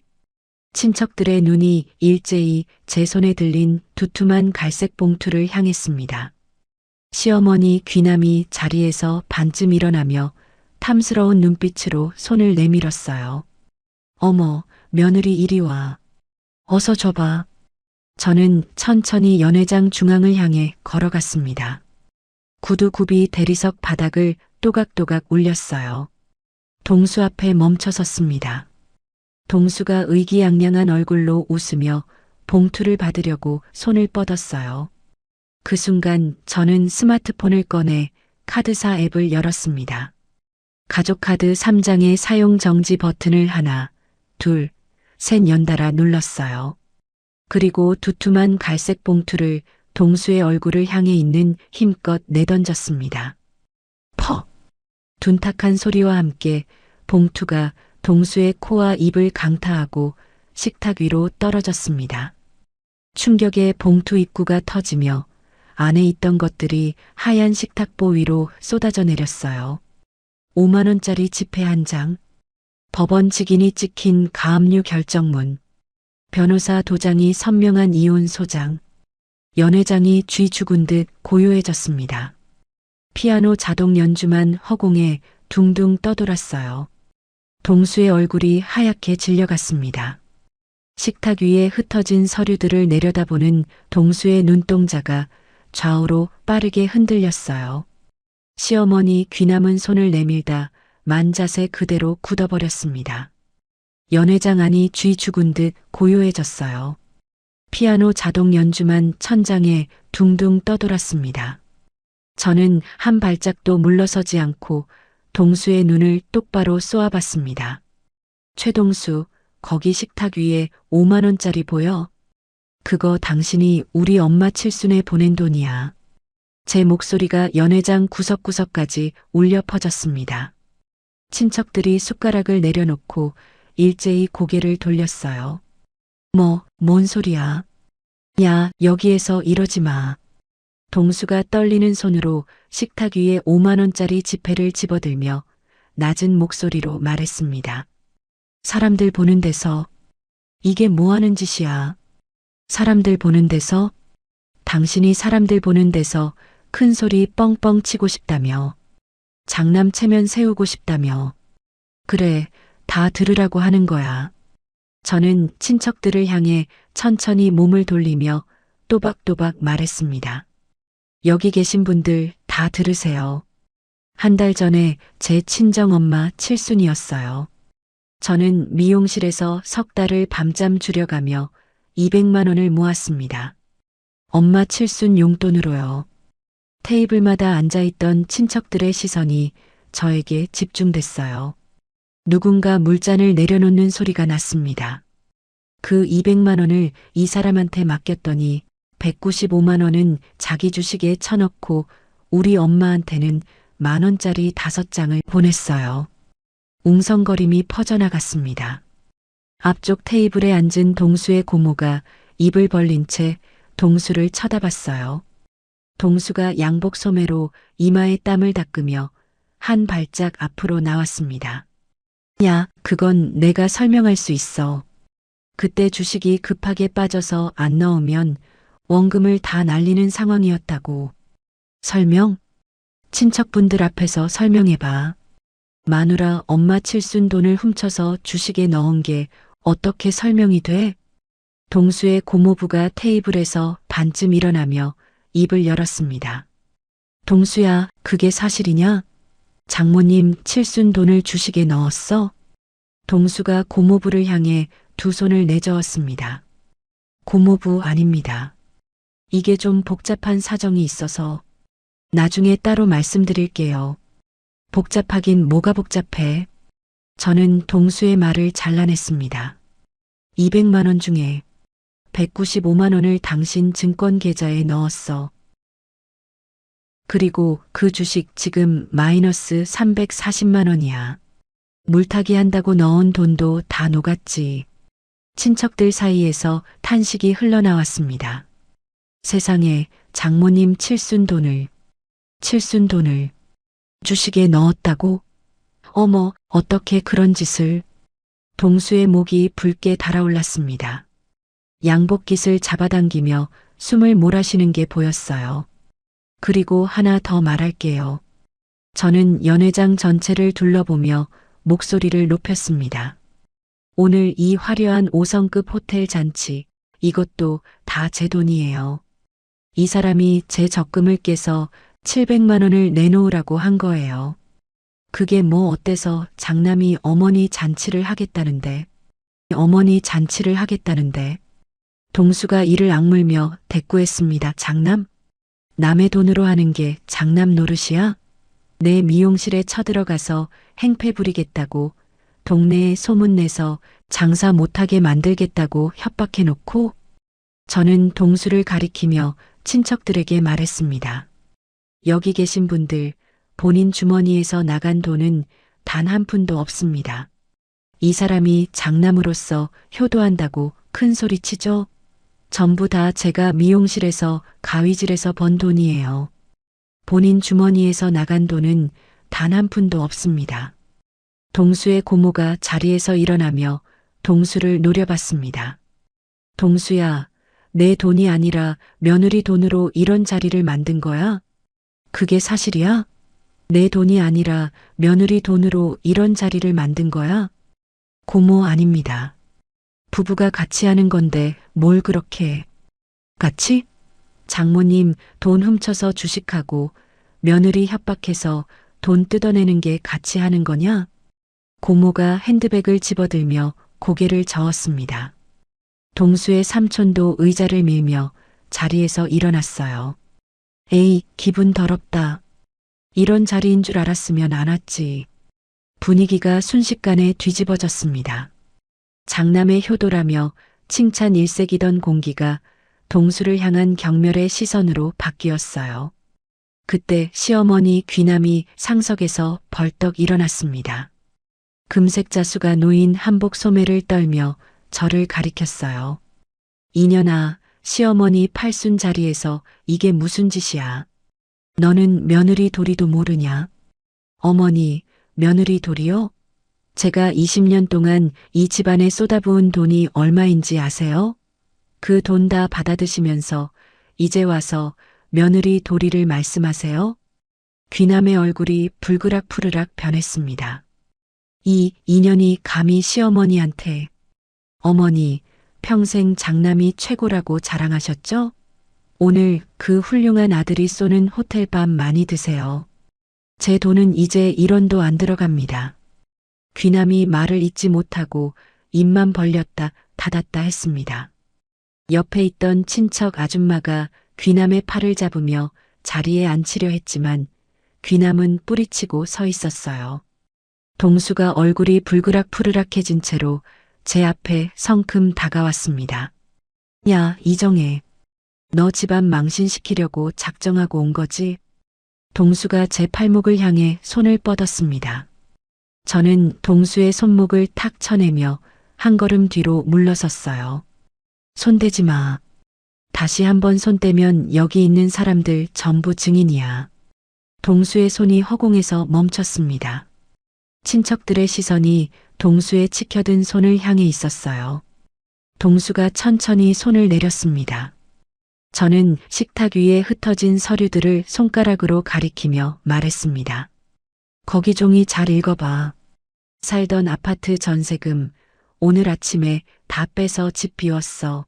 S1: 친척들의 눈이 일제히 제 손에 들린 두툼한 갈색 봉투를 향했습니다. 시어머니 귀남이 자리에서 반쯤 일어나며 탐스러운 눈빛으로 손을 내밀었어요. 어머, 며느리 이리 와. 어서 줘봐. 저는 천천히 연회장 중앙을 향해 걸어갔습니다. 구두굽이 대리석 바닥을 또각또각 울렸어요. 동수 앞에 멈춰 섰습니다. 동수가 의기양양한 얼굴로 웃으며 봉투를 받으려고 손을 뻗었어요. 그 순간 저는 스마트폰을 꺼내 카드사 앱을 열었습니다. 가족카드 3장의 사용 정지 버튼을 하나, 둘, 셋 연달아 눌렀어요. 그리고 두툼한 갈색 봉투를 동수의 얼굴을 향해 있는 힘껏 내던졌습니다. 퍽! 둔탁한 소리와 함께 봉투가 동수의 코와 입을 강타하고 식탁 위로 떨어졌습니다. 충격에 봉투 입구가 터지며 안에 있던 것들이 하얀 식탁보 위로 쏟아져 내렸어요. 5만 원짜리 지폐 한 장, 법원 직인이 찍힌 가압류 결정문, 변호사 도장이 선명한 이혼 소장, 연회장이 쥐 죽은 듯 고요해졌습니다. 피아노 자동 연주만 허공에 둥둥 떠돌았어요. 동수의 얼굴이 하얗게 질려갔습니다. 식탁 위에 흩어진 서류들을 내려다보는 동수의 눈동자가 좌우로 빠르게 흔들렸어요. 시어머니 귀남은 손을 내밀다 만자세 그대로 굳어버렸습니다. 연회장 안이 쥐 죽은 듯 고요해졌어요. 피아노 자동 연주만 천장에 둥둥 떠돌았습니다. 저는 한 발짝도 물러서지 않고 동수의 눈을 똑바로 쏘아봤습니다. 최동수, 거기 식탁 위에 5만 원짜리 보여? 그거 당신이 우리 엄마 칠순에 보낸 돈이야. 제 목소리가 연회장 구석구석까지 울려 퍼졌습니다. 친척들이 숟가락을 내려놓고 일제히 고개를 돌렸어요. 뭔 소리야? 야, 여기에서 이러지 마. 동수가 떨리는 손으로 식탁 위에 5만 원짜리 지폐를 집어들며 낮은 목소리로 말했습니다. 사람들 보는 데서 이게 뭐 하는 짓이야? 사람들 보는 데서? 당신이 사람들 보는 데서 큰 소리 뻥뻥 치고 싶다며. 장남 체면 세우고 싶다며. 그래, 다 들으라고 하는 거야. 저는 친척들을 향해 천천히 몸을 돌리며 또박또박 말했습니다. 여기 계신 분들 다 들으세요. 한 달 전에 제 친정엄마 칠순이었어요. 저는 미용실에서 석 달을 밤잠 줄여가며 200만 원을 모았습니다. 엄마 칠순 용돈으로요. 테이블마다 앉아있던 친척들의 시선이 저에게 집중됐어요. 누군가 물잔을 내려놓는 소리가 났습니다. 그 200만 원을 이 사람한테 맡겼더니 195만 원은 자기 주식에 쳐넣고 우리 엄마한테는 1만 원짜리 5장을 보냈어요. 웅성거림이 퍼져나갔습니다. 앞쪽 테이블에 앉은 동수의 고모가 입을 벌린 채 동수를 쳐다봤어요. 동수가 양복 소매로 이마에 땀을 닦으며 한 발짝 앞으로 나왔습니다. 야, 그건 내가 설명할 수 있어. 그때 주식이 급하게 빠져서 안 넣으면 원금을 다 날리는 상황이었다고. 설명? 친척분들 앞에서 설명해봐. 마누라 엄마 칠순 돈을 훔쳐서 주식에 넣은 게 어떻게 설명이 돼? 동수의 고모부가 테이블에서 반쯤 일어나며 입을 열었습니다. 동수야, 그게 사실이냐? 장모님 칠순 돈을 주식에 넣었어? 동수가 고모부를 향해 두 손을 내저었습니다. 고모부 아닙니다. 이게 좀 복잡한 사정이 있어서 나중에 따로 말씀드릴게요. 복잡하긴 뭐가 복잡해? 저는 동수의 말을 잘라냈습니다. 200만 원 중에 195만 원을 당신 증권 계좌에 넣었어. 그리고 그 주식 지금 마이너스 340만 원이야. 물타기 한다고 넣은 돈도 다 녹았지. 친척들 사이에서 탄식이 흘러나왔습니다. 세상에 장모님 칠순 돈을 주식에 넣었다고? 어머, 어떻게 그런 짓을. 동수의 목이 붉게 달아올랐습니다. 양복깃을 잡아당기며 숨을 몰아쉬는 게 보였어요. 그리고 하나 더 말할게요. 저는 연회장 전체를 둘러보며 목소리를 높였습니다. 오늘 이 화려한 5성급 호텔 잔치, 이것도 다 제 돈이에요. 이 사람이 제 적금을 깨서 700만 원을 내놓으라고 한 거예요. 그게 뭐 어때서 장남이 어머니 잔치를 하겠다는데. 동수가 이를 악물며 대꾸했습니다. 장남? 남의 돈으로 하는 게 장남 노릇이야? 내 미용실에 쳐들어가서 행패 부리겠다고, 동네에 소문내서 장사 못하게 만들겠다고 협박해놓고. 저는 동수를 가리키며 친척들에게 말했습니다. 여기 계신 분들, 본인 주머니에서 나간 돈은 단 한 푼도 없습니다. 이 사람이 장남으로서 효도한다고 큰 소리치죠? 전부 다 제가 미용실에서 가위질해서 번 돈이에요. 본인 주머니에서 나간 돈은 단 한 푼도 없습니다. 동수의 고모가 자리에서 일어나며 동수를 노려봤습니다. 동수야, 내 돈이 아니라 며느리 돈으로 이런 자리를 만든 거야? 그게 사실이야? 내 돈이 아니라 며느리 돈으로 이런 자리를 만든 거야? 고모 아닙니다. 부부가 같이 하는 건데 뭘 그렇게. 같이? 장모님 돈 훔쳐서 주식하고 며느리 협박해서 돈 뜯어내는 게 같이 하는 거냐? 고모가 핸드백을 집어들며 고개를 저었습니다. 동수의 삼촌도 의자를 밀며 자리에서 일어났어요. 에이, 기분 더럽다. 이런 자리인 줄 알았으면 안 왔지. 분위기가 순식간에 뒤집어졌습니다. 장남의 효도라며 칭찬 일색이던 공기가 동수를 향한 경멸의 시선으로 바뀌었어요. 그때 시어머니 귀남이 상석에서 벌떡 일어났습니다. 금색 자수가 놓인 한복 소매를 떨며 저를 가리켰어요. 이년아, 시어머니 팔순 자리에서 이게 무슨 짓이야? 너는 며느리 도리도 모르냐? 어머니, 며느리 도리요? 제가 20년 동안 이 집안에 쏟아부은 돈이 얼마인지 아세요? 그 돈 다 받아드시면서 이제 와서 며느리 도리를 말씀하세요? 귀남의 얼굴이 불그락푸르락 변했습니다. 이 인연이 감히 시어머니한테. 어머니, 평생 장남이 최고라고 자랑하셨죠? 오늘 그 훌륭한 아들이 쏘는 호텔밥 많이 드세요. 제 돈은 이제 1원도 안 들어갑니다. 귀남이 말을 잇지 못하고 입만 벌렸다 닫았다 했습니다. 옆에 있던 친척 아줌마가 귀남의 팔을 잡으며 자리에 앉히려 했지만 귀남은 뿌리치고 서 있었어요. 동수가 얼굴이 불그락푸르락해진 채로 제 앞에 성큼 다가왔습니다. 야, 이정혜. 너 집안 망신시키려고 작정하고 온 거지? 동수가 제 팔목을 향해 손을 뻗었습니다. 저는 동수의 손목을 탁 쳐내며 한 걸음 뒤로 물러섰어요. 손대지 마. 다시 한번 손 떼면 여기 있는 사람들 전부 증인이야. 동수의 손이 허공에서 멈췄습니다. 친척들의 시선이 동수의 치켜든 손을 향해 있었어요. 동수가 천천히 손을 내렸습니다. 저는 식탁 위에 흩어진 서류들을 손가락으로 가리키며 말했습니다. 거기 종이 잘 읽어봐. 살던 아파트 전세금 오늘 아침에 다 빼서 집 비웠어.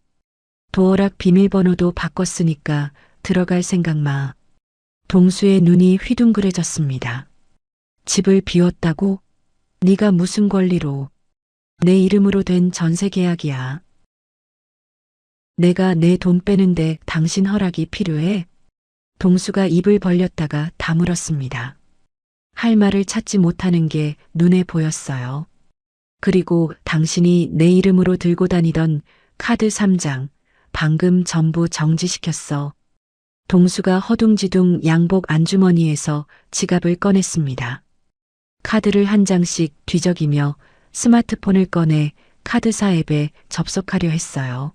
S1: 도어락 비밀번호도 바꿨으니까 들어갈 생각 마. 동수의 눈이 휘둥그레졌습니다. 집을 비웠다고? 네가 무슨 권리로? 내 이름으로 된 전세 계약이야. 내가 내 돈 빼는데 당신 허락이 필요해? 동수가 입을 벌렸다가 다물었습니다. 할 말을 찾지 못하는 게 눈에 보였어요. 그리고 당신이 내 이름으로 들고 다니던 카드 3장 방금 전부 정지시켰어. 동수가 허둥지둥 양복 안주머니에서 지갑을 꺼냈습니다. 카드를 한 장씩 뒤적이며 스마트폰을 꺼내 카드사 앱에 접속하려 했어요.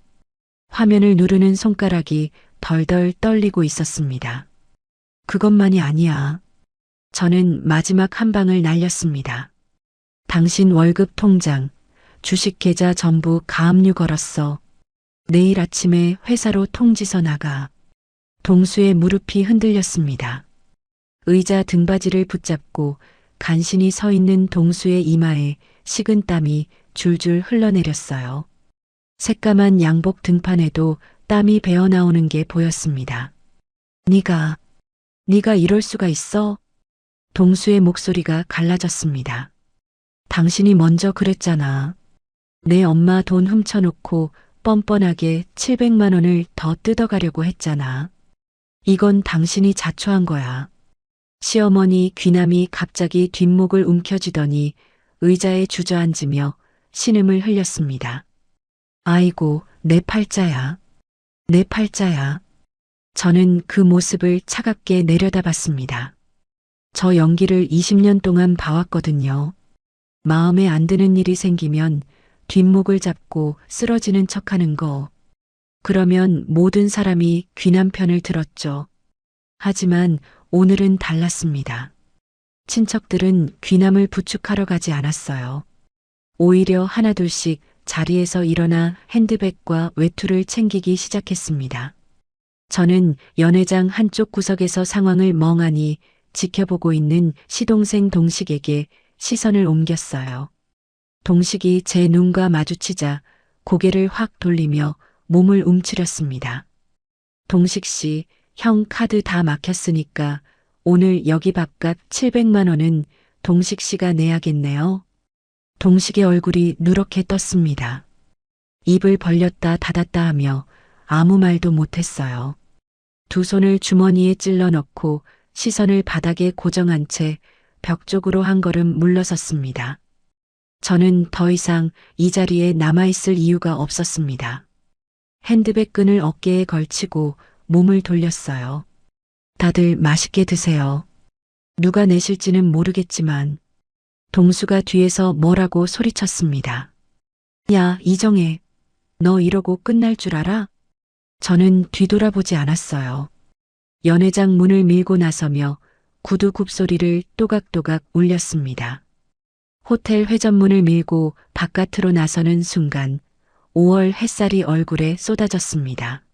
S1: 화면을 누르는 손가락이 덜덜 떨리고 있었습니다. 그것만이 아니야. 저는 마지막 한 방을 날렸습니다. 당신 월급 통장, 주식 계좌 전부 가압류 걸었어. 내일 아침에 회사로 통지서 나가. 동수의 무릎이 흔들렸습니다. 의자 등받이를 붙잡고 간신히 서 있는 동수의 이마에 식은 땀이 줄줄 흘러내렸어요. 새까만 양복 등판에도 땀이 배어나오는 게 보였습니다. 네가 이럴 수가 있어? 동수의 목소리가 갈라졌습니다. 당신이 먼저 그랬잖아. 내 엄마 돈 훔쳐놓고 뻔뻔하게 700만 원을 더 뜯어가려고 했잖아. 이건 당신이 자초한 거야. 시어머니 귀남이 갑자기 뒷목을 움켜쥐더니 의자에 주저앉으며 신음을 흘렸습니다. 아이고, 내 팔자야. 내 팔자야. 저는 그 모습을 차갑게 내려다봤습니다. 저 연기를 20년 동안 봐왔거든요. 마음에 안 드는 일이 생기면 뒷목을 잡고 쓰러지는 척하는 거. 그러면 모든 사람이 귀남 편을 들었죠. 하지만 오늘은 달랐습니다. 친척들은 귀남을 부축하러 가지 않았어요. 오히려 하나둘씩 자리에서 일어나 핸드백과 외투를 챙기기 시작했습니다. 저는 연회장 한쪽 구석에서 상황을 멍하니 지켜보고 있는 시동생 동식에게 시선을 옮겼어요. 동식이 제 눈과 마주치자 고개를 확 돌리며 몸을 움츠렸습니다. 동식 씨, 형 카드 다 막혔으니까 오늘 여기 밥값 700만 원은 동식 씨가 내야겠네요. 동식의 얼굴이 누렇게 떴습니다. 입을 벌렸다 닫았다 하며 아무 말도 못했어요. 두 손을 주머니에 찔러 넣고 시선을 바닥에 고정한 채 벽 쪽으로 한 걸음 물러섰습니다. 저는 더 이상 이 자리에 남아있을 이유가 없었습니다. 핸드백 끈을 어깨에 걸치고 몸을 돌렸어요. 다들 맛있게 드세요. 누가 내실지는 모르겠지만 동수가 뒤에서 뭐라고 소리쳤습니다. 야, 이정혜. 너 이러고 끝날 줄 알아? 저는 뒤돌아보지 않았어요. 연회장 문을 밀고 나서며 구두 굽소리를 또각또각 울렸습니다. 호텔 회전문을 밀고 바깥으로 나서는 순간 5월 햇살이 얼굴에 쏟아졌습니다.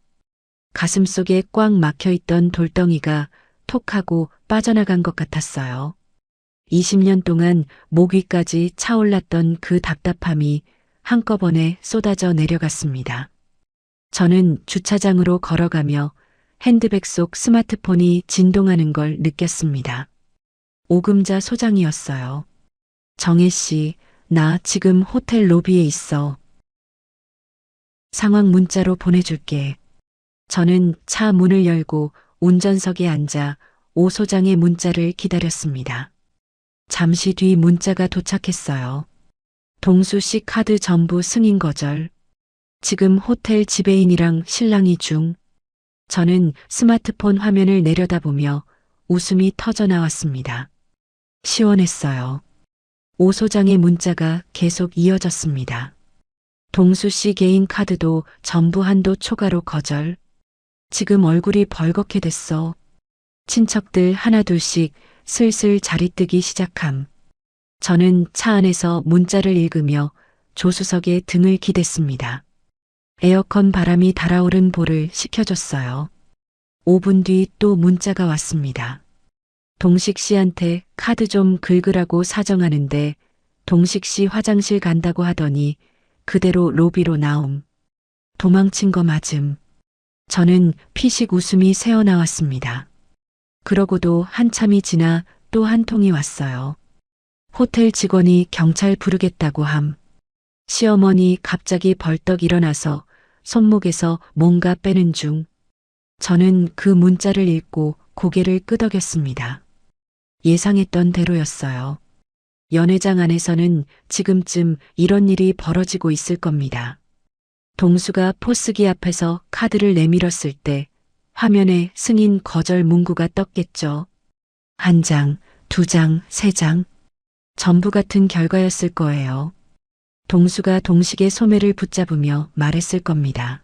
S1: 가슴속에 꽉 막혀있던 돌덩이가 톡하고 빠져나간 것 같았어요. 20년 동안 목 위까지 차올랐던 그 답답함이 한꺼번에 쏟아져 내려갔습니다. 저는 주차장으로 걸어가며 핸드백 속 스마트폰이 진동하는 걸 느꼈습니다. 오금자 소장이었어요. 정혜 씨, 나 지금 호텔 로비에 있어. 상황 문자로 보내줄게. 저는 차 문을 열고 운전석에 앉아 오 소장의 문자를 기다렸습니다. 잠시 뒤 문자가 도착했어요. 동수 씨 카드 전부 승인 거절. 지금 호텔 지배인이랑 실랑이 중. 저는 스마트폰 화면을 내려다보며 웃음이 터져 나왔습니다. 시원했어요. 오 소장의 문자가 계속 이어졌습니다. 동수 씨 개인 카드도 전부 한도 초과로 거절. 지금 얼굴이 벌겋게 됐어. 친척들 하나둘씩 슬슬 자리 뜨기 시작함. 저는 차 안에서 문자를 읽으며 조수석에 등을 기댔습니다. 에어컨 바람이 달아오른 볼을 식혀줬어요. 5분 뒤 또 문자가 왔습니다. 동식 씨한테 카드 좀 긁으라고 사정하는데 동식 씨 화장실 간다고 하더니 그대로 로비로 나옴. 도망친 거 맞음. 저는 피식 웃음이 새어나왔습니다. 그러고도 한참이 지나 또 한 통이 왔어요. 호텔 직원이 경찰 부르겠다고 함. 시어머니 갑자기 벌떡 일어나서 손목에서 뭔가 빼는 중. 저는 그 문자를 읽고 고개를 끄덕였습니다. 예상했던 대로였어요. 연회장 안에서는 지금쯤 이런 일이 벌어지고 있을 겁니다. 동수가 포스기 앞에서 카드를 내밀었을 때 화면에 승인 거절 문구가 떴겠죠. 1장, 2장, 3장. 전부 같은 결과였을 거예요. 동수가 동식의 소매를 붙잡으며 말했을 겁니다.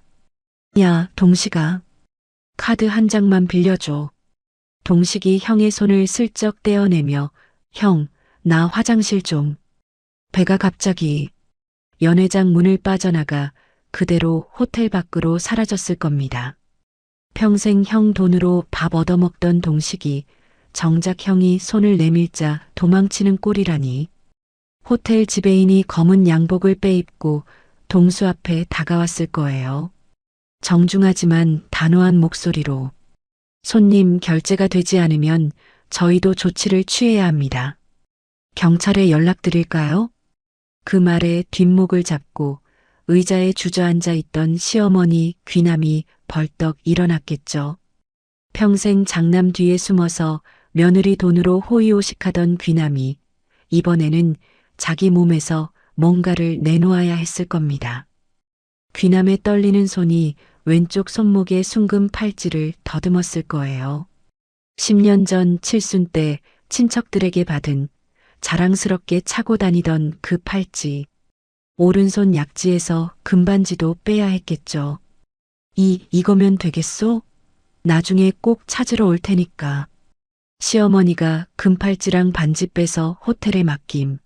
S1: 야, 동식아. 카드 한 장만 빌려줘. 동식이 형의 손을 슬쩍 떼어내며 형, 나 화장실 좀. 배가 갑자기 연회장 문을 빠져나가 그대로 호텔 밖으로 사라졌을 겁니다. 평생 형 돈으로 밥 얻어먹던 동식이 정작 형이 손을 내밀자 도망치는 꼴이라니. 호텔 지배인이 검은 양복을 빼입고 동수 앞에 다가왔을 거예요. 정중하지만 단호한 목소리로 손님 결제가 되지 않으면 저희도 조치를 취해야 합니다. 경찰에 연락드릴까요? 그 말에 뒷목을 잡고 의자에 주저앉아 있던 시어머니 귀남이 벌떡 일어났겠죠. 평생 장남 뒤에 숨어서 며느리 돈으로 호의호식하던 귀남이 이번에는 자기 몸에서 뭔가를 내놓아야 했을 겁니다. 귀남의 떨리는 손이 왼쪽 손목의 숭금 팔찌를 더듬었을 거예요. 10년 전 칠순 때 친척들에게 받은 자랑스럽게 차고 다니던 그 팔찌. 오른손 약지에서 금반지도 빼야 했겠죠. 이거면 되겠소? 나중에 꼭 찾으러 올 테니까. 시어머니가 금팔찌랑 반지 빼서 호텔에 맡김.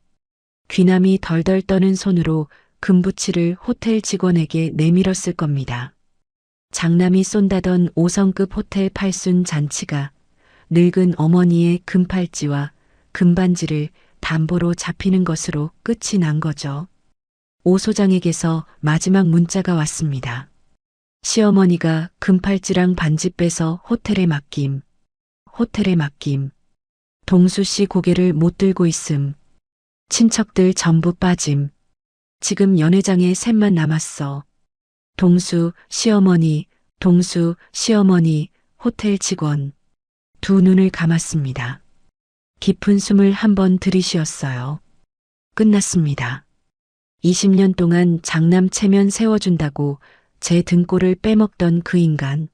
S1: 귀남이 덜덜 떠는 손으로 금부치를 호텔 직원에게 내밀었을 겁니다. 장남이 쏜다던 5성급 호텔 팔순 잔치가 늙은 어머니의 금팔찌와 금반지를 담보로 잡히는 것으로 끝이 난 거죠. 오 소장에게서 마지막 문자가 왔습니다. 시어머니가 금팔찌랑 반지 빼서 호텔에 맡김. 호텔에 맡김. 동수 씨 고개를 못 들고 있음. 친척들 전부 빠짐. 지금 연회장에 셋만 남았어. 동수, 시어머니, 동수, 시어머니, 호텔 직원. 두 눈을 감았습니다. 깊은 숨을 한번 들이쉬었어요. 끝났습니다. 20년 동안 장남 체면 세워준다고 제 등골을 빼먹던 그 인간.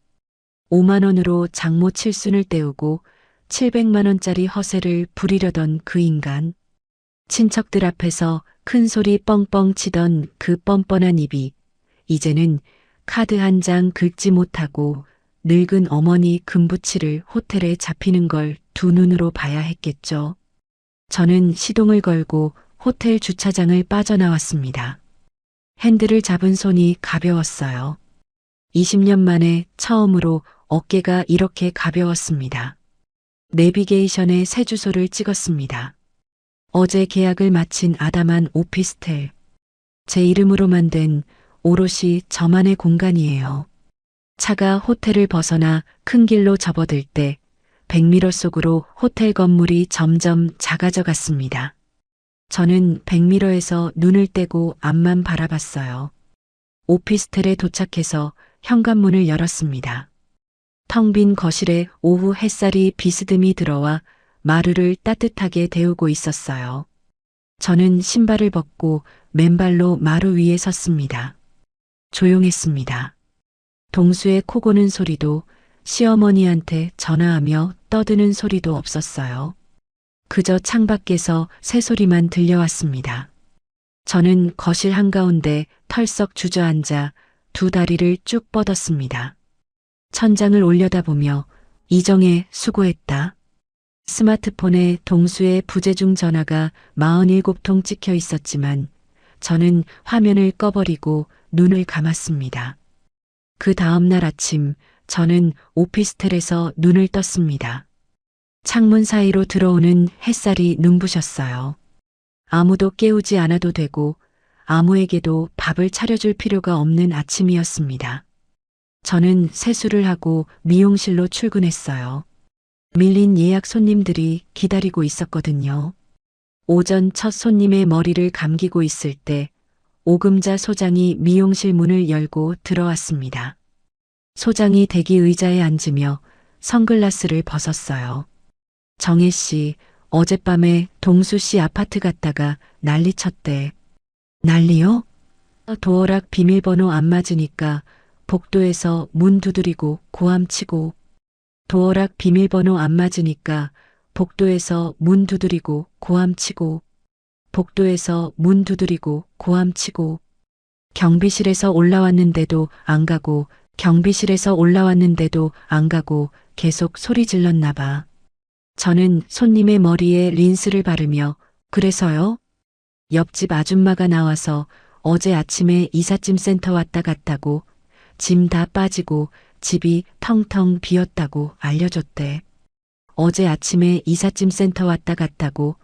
S1: 5만 원으로 장모 칠순을 때우고 700만 원짜리 허세를 부리려던 그 인간. 친척들 앞에서 큰 소리 뻥뻥 치던 그 뻔뻔한 입이 이제는 카드 한 장 긁지 못하고 늙은 어머니 금부치를 호텔에 잡히는 걸 두 눈으로 봐야 했겠죠. 저는 시동을 걸고 호텔 주차장을 빠져나왔습니다. 핸들을 잡은 손이 가벼웠어요. 20년 만에 처음으로 어깨가 이렇게 가벼웠습니다. 내비게이션에 새 주소를 찍었습니다. 어제 계약을 마친 아담한 오피스텔. 제 이름으로 만든 오롯이 저만의 공간이에요. 차가 호텔을 벗어나 큰 길로 접어들 때 백미러 속으로 호텔 건물이 점점 작아져 갔습니다. 저는 백미러에서 눈을 떼고 앞만 바라봤어요. 오피스텔에 도착해서 현관문을 열었습니다. 텅 빈 거실에 오후 햇살이 비스듬히 들어와 마루를 따뜻하게 데우고 있었어요. 저는 신발을 벗고 맨발로 마루 위에 섰습니다. 조용했습니다. 동수의 코 고는 소리도 시어머니한테 전화하며 떠드는 소리도 없었어요. 그저 창밖에서 새소리만 들려왔습니다. 저는 거실 한가운데 털썩 주저앉아 두 다리를 쭉 뻗었습니다. 천장을 올려다보며 이정혜 수고했다. 스마트폰에 동수의 부재중 전화가 47통 찍혀 있었지만 저는 화면을 꺼버리고 눈을 감았습니다. 그 다음 날 아침 저는 오피스텔에서 눈을 떴습니다. 창문 사이로 들어오는 햇살이 눈부셨어요. 아무도 깨우지 않아도 되고 아무에게도 밥을 차려줄 필요가 없는 아침이었습니다. 저는 세수를 하고 미용실로 출근했어요. 밀린 예약 손님들이 기다리고 있었거든요. 오전 첫 손님의 머리를 감기고 있을 때 오금자 소장이 미용실 문을 열고 들어왔습니다. 소장이 대기 의자에 앉으며 선글라스를 벗었어요. 정혜 씨, 어젯밤에 동수 씨 아파트 갔다가 난리 쳤대. 난리요? 도어락 비밀번호 안 맞으니까 복도에서 문 두드리고 고함치고 도어락 비밀번호 안 맞으니까 복도에서 문 두드리고 고함치고 복도에서 문 두드리고 고함치고 경비실에서 올라왔는데도 안 가고 경비실에서 올라왔는데도 안 가고 계속 소리 질렀나 봐. 저는 손님의 머리에 린스를 바르며 그래서요? 옆집 아줌마가 나와서 어제 아침에 이삿짐 센터 왔다 갔다고 짐 다 빠지고 집이 텅텅 비었다고 알려줬대. 어제 아침에 이삿짐 센터 왔다 갔다고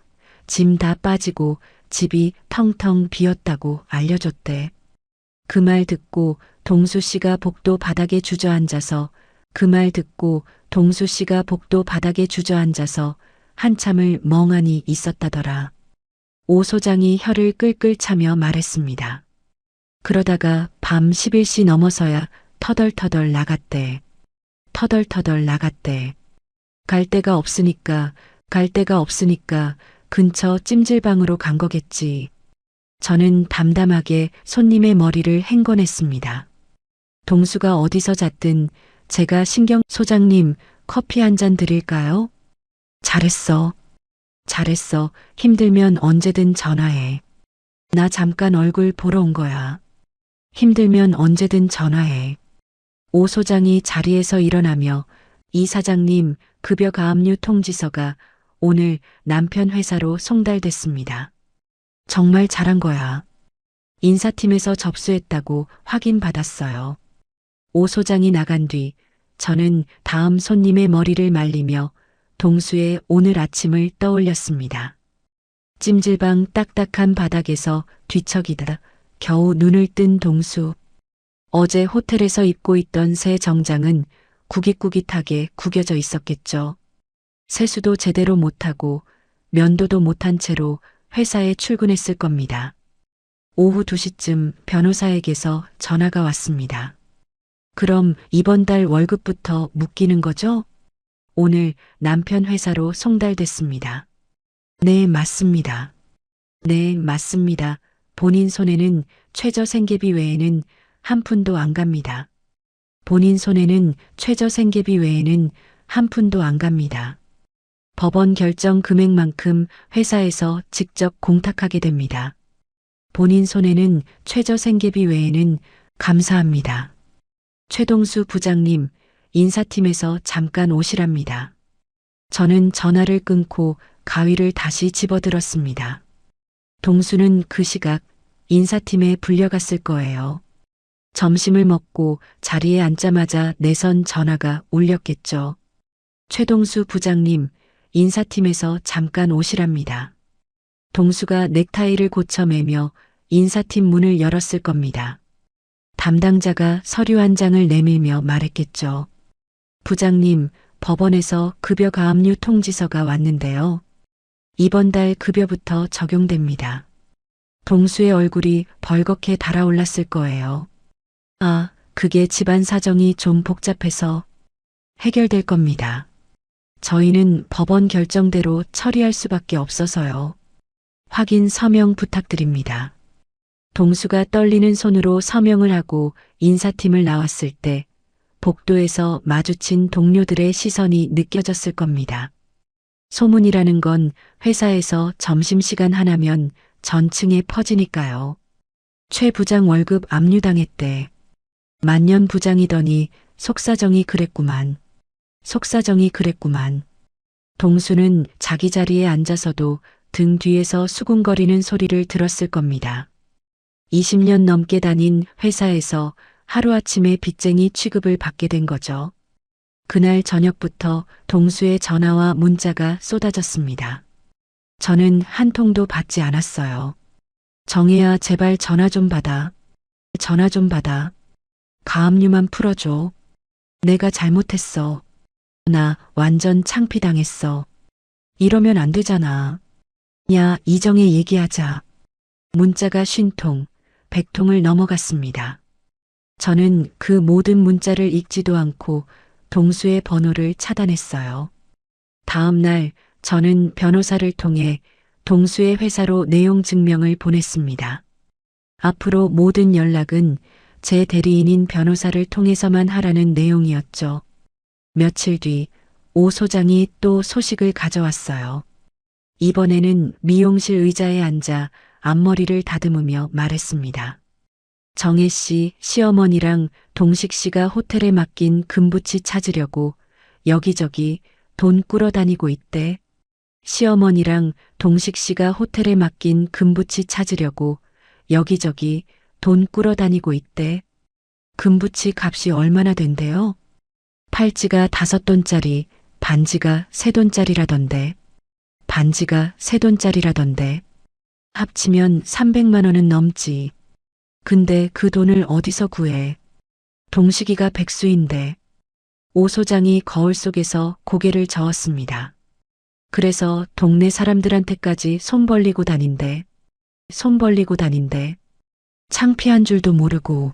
S1: 짐 다 빠지고 집이 텅텅 비었다고 알려줬대. 그 말 듣고 동수 씨가 복도 바닥에 주저앉아서 그 말 듣고 동수 씨가 복도 바닥에 주저앉아서 한참을 멍하니 있었다더라. 오 소장이 혀를 끌끌 차며 말했습니다. 그러다가 밤 11시 넘어서야 터덜터덜 나갔대. 터덜터덜 나갔대. 갈 데가 없으니까 근처 찜질방으로 간 거겠지. 저는 담담하게 손님의 머리를 헹궈냈습니다. 동수가 어디서 잤든 제가 소장님 커피 한 잔 드릴까요? 잘했어. 잘했어. 힘들면 언제든 전화해. 나 잠깐 얼굴 보러 온 거야. 힘들면 언제든 전화해. 오 소장이 자리에서 일어나며 이 사장님 급여 가압류 통지서가 오늘 남편 회사로 송달됐습니다. 정말 잘한 거야. 인사팀에서 접수했다고 확인받았어요. 오 소장이 나간 뒤 저는 다음 손님의 머리를 말리며 동수의 오늘 아침을 떠올렸습니다. 찜질방 딱딱한 바닥에서 뒤척이다 겨우 눈을 뜬 동수. 어제 호텔에서 입고 있던 새 정장은 구깃구깃하게 구겨져 있었겠죠. 세수도 제대로 못하고 면도도 못한 채로 회사에 출근했을 겁니다. 오후 2시쯤 변호사에게서 전화가 왔습니다. 그럼 이번 달 월급부터 묶이는 거죠? 오늘 남편 회사로 송달됐습니다. 네, 맞습니다. 네, 맞습니다. 본인 손에는 최저 생계비 외에는 한 푼도 안 갑니다. 본인 손에는 최저 생계비 외에는 한 푼도 안 갑니다. 법원 결정 금액만큼 회사에서 직접 공탁하게 됩니다. 본인 손에는 최저 생계비 외에는 감사합니다. 최동수 부장님, 인사팀에서 잠깐 오시랍니다. 저는 전화를 끊고 가위를 다시 집어들었습니다. 동수는 그 시각 인사팀에 불려갔을 거예요. 점심을 먹고 자리에 앉자마자 내선 전화가 울렸겠죠. 최동수 부장님, 인사팀에서 잠깐 오시랍니다. 동수가 넥타이를 고쳐매며 인사팀 문을 열었을 겁니다. 담당자가 서류 한 장을 내밀며 말했겠죠. 부장님, 법원에서 급여 가압류 통지서가 왔는데요. 이번 달 급여부터 적용됩니다. 동수의 얼굴이 벌겋게 달아올랐을 거예요. 아, 그게 집안 사정이 좀 복잡해서 해결될 겁니다. 저희는 법원 결정대로 처리할 수밖에 없어서요. 확인 서명 부탁드립니다. 동수가 떨리는 손으로 서명을 하고 인사팀을 나왔을 때 복도에서 마주친 동료들의 시선이 느껴졌을 겁니다. 소문이라는 건 회사에서 점심시간 하나면 전층에 퍼지니까요. 최 부장 월급 압류당했대. 만년 부장이더니 속사정이 그랬구만. 속사정이 그랬구만. 동수는 자기 자리에 앉아서도 등 뒤에서 수군거리는 소리를 들었을 겁니다. 20년 넘게 다닌 회사에서 하루아침에 빚쟁이 취급을 받게 된 거죠. 그날 저녁부터 동수의 전화와 문자가 쏟아졌습니다. 저는 한 통도 받지 않았어요. 정혜야, 제발 전화 좀 받아. 전화 좀 받아. 가압류만 풀어줘. 내가 잘못했어. 나 완전 창피당했어. 이러면 안 되잖아. 야, 이정혜 얘기하자. 문자가 50통, 100통을 넘어갔습니다. 저는 그 모든 문자를 읽지도 않고 동수의 번호를 차단했어요. 다음 날 저는 변호사를 통해 동수의 회사로 내용 증명을 보냈습니다. 앞으로 모든 연락은 제 대리인인 변호사를 통해서만 하라는 내용이었죠. 며칠 뒤 오 소장이 또 소식을 가져왔어요. 이번에는 미용실 의자에 앉아 앞머리를 다듬으며 말했습니다. 정혜 씨 시어머니랑 동식 씨가 호텔에 맡긴 금부치 찾으려고 여기저기 돈 꾸러다니고 있대. 시어머니랑 동식 씨가 호텔에 맡긴 금부치 찾으려고 여기저기 돈 꾸러다니고 있대. 금부치 값이 얼마나 된대요? 팔찌가 5돈짜리, 반지가 3돈짜리라던데. 반지가 3돈짜리라던데. 합치면 300만 원은 넘지. 근데 그 돈을 어디서 구해? 동식이가 백수인데. 오 소장이 거울 속에서 고개를 저었습니다. 그래서 동네 사람들한테까지 손 벌리고 다닌대. 손 벌리고 다닌대. 창피한 줄도 모르고.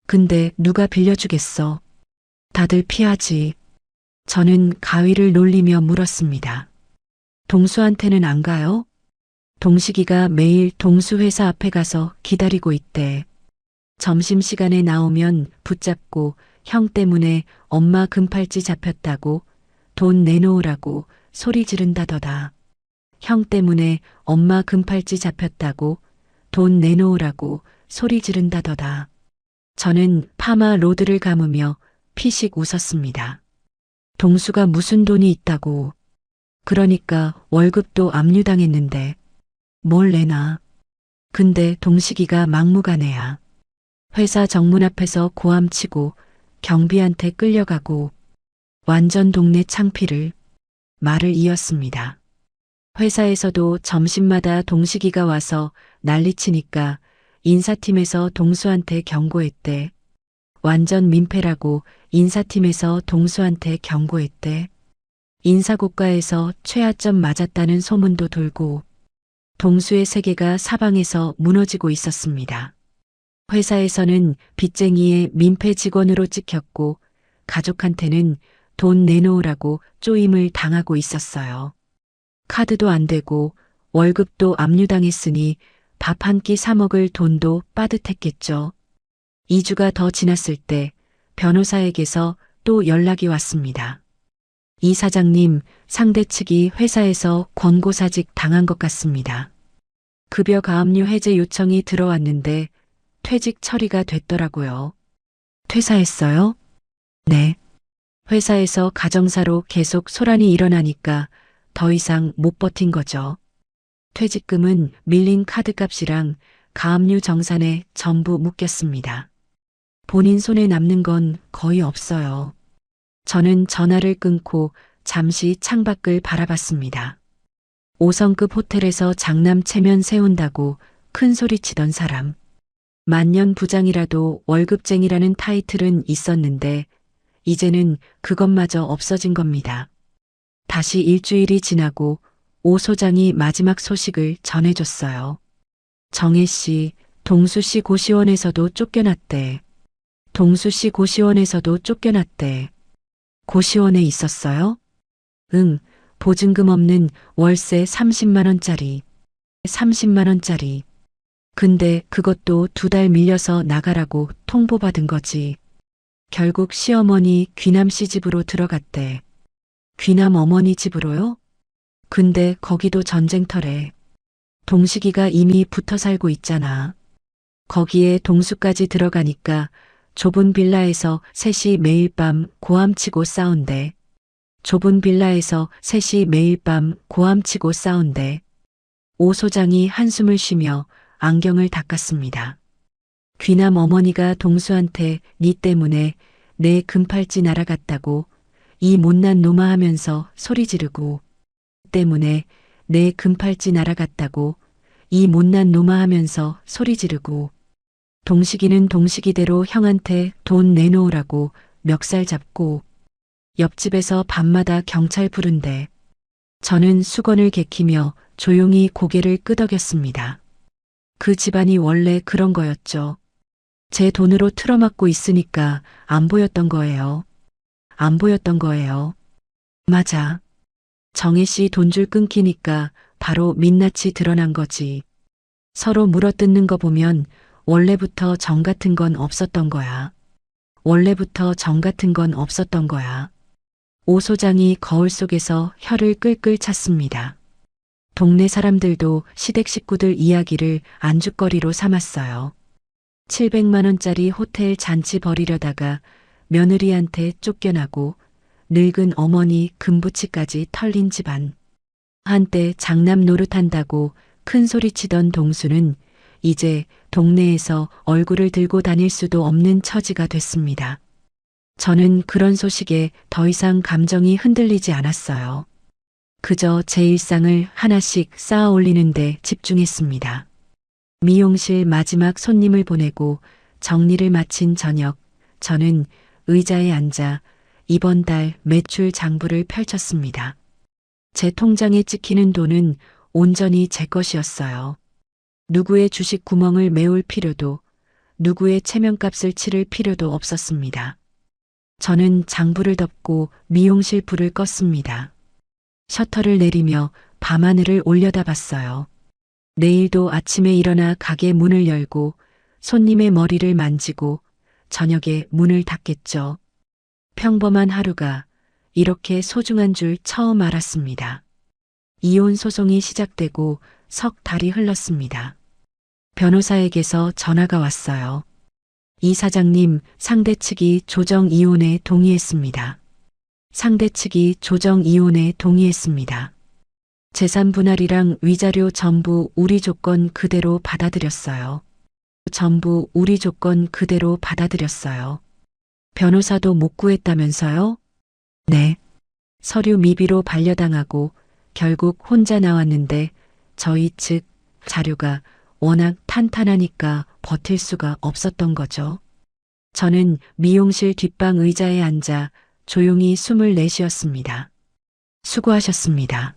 S1: 근데 누가 빌려주겠어? 다들 피하지. 저는 가위를 놀리며 물었습니다. 동수한테는 안 가요? 동식이가 매일 동수 회사 앞에 가서 기다리고 있대. 점심시간에 나오면 붙잡고 형 때문에 엄마 금팔찌 잡혔다고 돈 내놓으라고 소리 지른다더다. 형 때문에 엄마 금팔찌 잡혔다고 돈 내놓으라고 소리 지른다더다. 저는 파마 로드를 감으며 피식 웃었습니다. 동수가 무슨 돈이 있다고. 그러니까 월급도 압류당했는데 뭘 내나. 근데 동식이가 막무가내야. 회사 정문 앞에서 고함치고 경비한테 끌려가고 완전 동네 창피를. 말을 이었습니다. 회사에서도 점심마다 동식이가 와서 난리치니까 인사팀에서 동수한테 경고했대. 완전 민폐라고 인사팀에서 동수한테 경고했대. 인사고과에서 최하점 맞았다는 소문도 돌고 동수의 세계가 사방에서 무너지고 있었습니다. 회사에서는 빚쟁이의 민폐 직원으로 찍혔고 가족한테는 돈 내놓으라고 쪼임을 당하고 있었어요. 카드도 안 되고 월급도 압류당했으니 밥 한 끼 사 먹을 돈도 빠듯했겠죠. 2주가 더 지났을 때 변호사에게서 또 연락이 왔습니다. 이 사장님, 상대 측이 회사에서 권고사직 당한 것 같습니다. 급여 가압류 해제 요청이 들어왔는데 퇴직 처리가 됐더라고요. 퇴사했어요? 네. 회사에서 가정사로 계속 소란이 일어나니까 더 이상 못 버틴 거죠. 퇴직금은 밀린 카드값이랑 가압류 정산에 전부 묶였습니다. 본인 손에 남는 건 거의 없어요. 저는 전화를 끊고 잠시 창밖을 바라봤습니다. 5성급 호텔에서 장남 체면 세운다고 큰 소리 치던 사람. 만년 부장이라도 월급쟁이라는 타이틀은 있었는데 이제는 그것마저 없어진 겁니다. 다시 일주일이 지나고 오 소장이 마지막 소식을 전해줬어요. 정혜 씨, 동수 씨 고시원에서도 쫓겨났대. 동수 씨 고시원에서도 쫓겨났대. 고시원에 있었어요? 응, 보증금 없는 월세 30만 원짜리. 30만 원짜리. 근데 그것도 2달 밀려서 나가라고 통보받은 거지. 결국 시어머니 귀남 씨 집으로 들어갔대. 귀남 어머니 집으로요? 근데 거기도 전쟁터래. 동식이가 이미 붙어 살고 있잖아. 거기에 동수까지 들어가니까 좁은 빌라에서 셋이 매일 밤 고함치고 싸운대. 좁은 빌라에서 셋이 매일 밤 고함치고 싸운대. 오 소장이 한숨을 쉬며 안경을 닦았습니다. 귀남 어머니가 동수한테 니 때문에 내 금팔찌 날아갔다고 이 못난 놈아 하면서 소리 지르고 때문에 내 금팔찌 날아갔다고 이 못난 놈아 하면서 소리 지르고 동식이는 동식이대로 형한테 돈 내놓으라고 멱살 잡고 옆집에서 밤마다 경찰 부른대. 저는 수건을 개키며 조용히 고개를 끄덕였습니다. 그 집안이 원래 그런 거였죠. 제 돈으로 틀어막고 있으니까 안 보였던 거예요. 안 보였던 거예요. 맞아. 정혜 씨 돈줄 끊기니까 바로 민낯이 드러난 거지. 서로 물어뜯는 거 보면 원래부터 정 같은 건 없었던 거야. 원래부터 정 같은 건 없었던 거야. 오 소장이 거울 속에서 혀를 끌끌 찼습니다. 동네 사람들도 시댁 식구들 이야기를 안주거리로 삼았어요. 700만 원짜리 호텔 잔치 벌이려다가 며느리한테 쫓겨나고 늙은 어머니 금부치까지 털린 집안. 한때 장남 노릇한다고 큰 소리치던 동수는 이제 동네에서 얼굴을 들고 다닐 수도 없는 처지가 됐습니다. 저는 그런 소식에 더 이상 감정이 흔들리지 않았어요. 그저 제 일상을 하나씩 쌓아 올리는데 집중했습니다. 미용실 마지막 손님을 보내고 정리를 마친 저녁, 저는 의자에 앉아 이번 달 매출 장부를 펼쳤습니다. 제 통장에 찍히는 돈은 온전히 제 것이었어요. 누구의 주식 구멍을 메울 필요도, 누구의 체면값을 치를 필요도 없었습니다. 저는 장부를 덮고 미용실 불을 껐습니다. 셔터를 내리며 밤하늘을 올려다봤어요. 내일도 아침에 일어나 가게 문을 열고 손님의 머리를 만지고 저녁에 문을 닫겠죠. 평범한 하루가 이렇게 소중한 줄 처음 알았습니다. 이혼 소송이 시작되고 석 달이 흘렀습니다. 변호사에게서 전화가 왔어요. 이 사장님, 상대 측이 조정 이혼에 동의했습니다. 상대 측이 조정 이혼에 동의했습니다. 재산 분할이랑 위자료 전부 우리 조건 그대로 받아들였어요. 전부 우리 조건 그대로 받아들였어요. 변호사도 못 구했다면서요? 네. 서류 미비로 반려당하고 결국 혼자 나왔는데 저희 측 자료가 워낙 탄탄하니까 버틸 수가 없었던 거죠. 저는 미용실 뒷방 의자에 앉아 조용히 숨을 내쉬었습니다. 수고하셨습니다.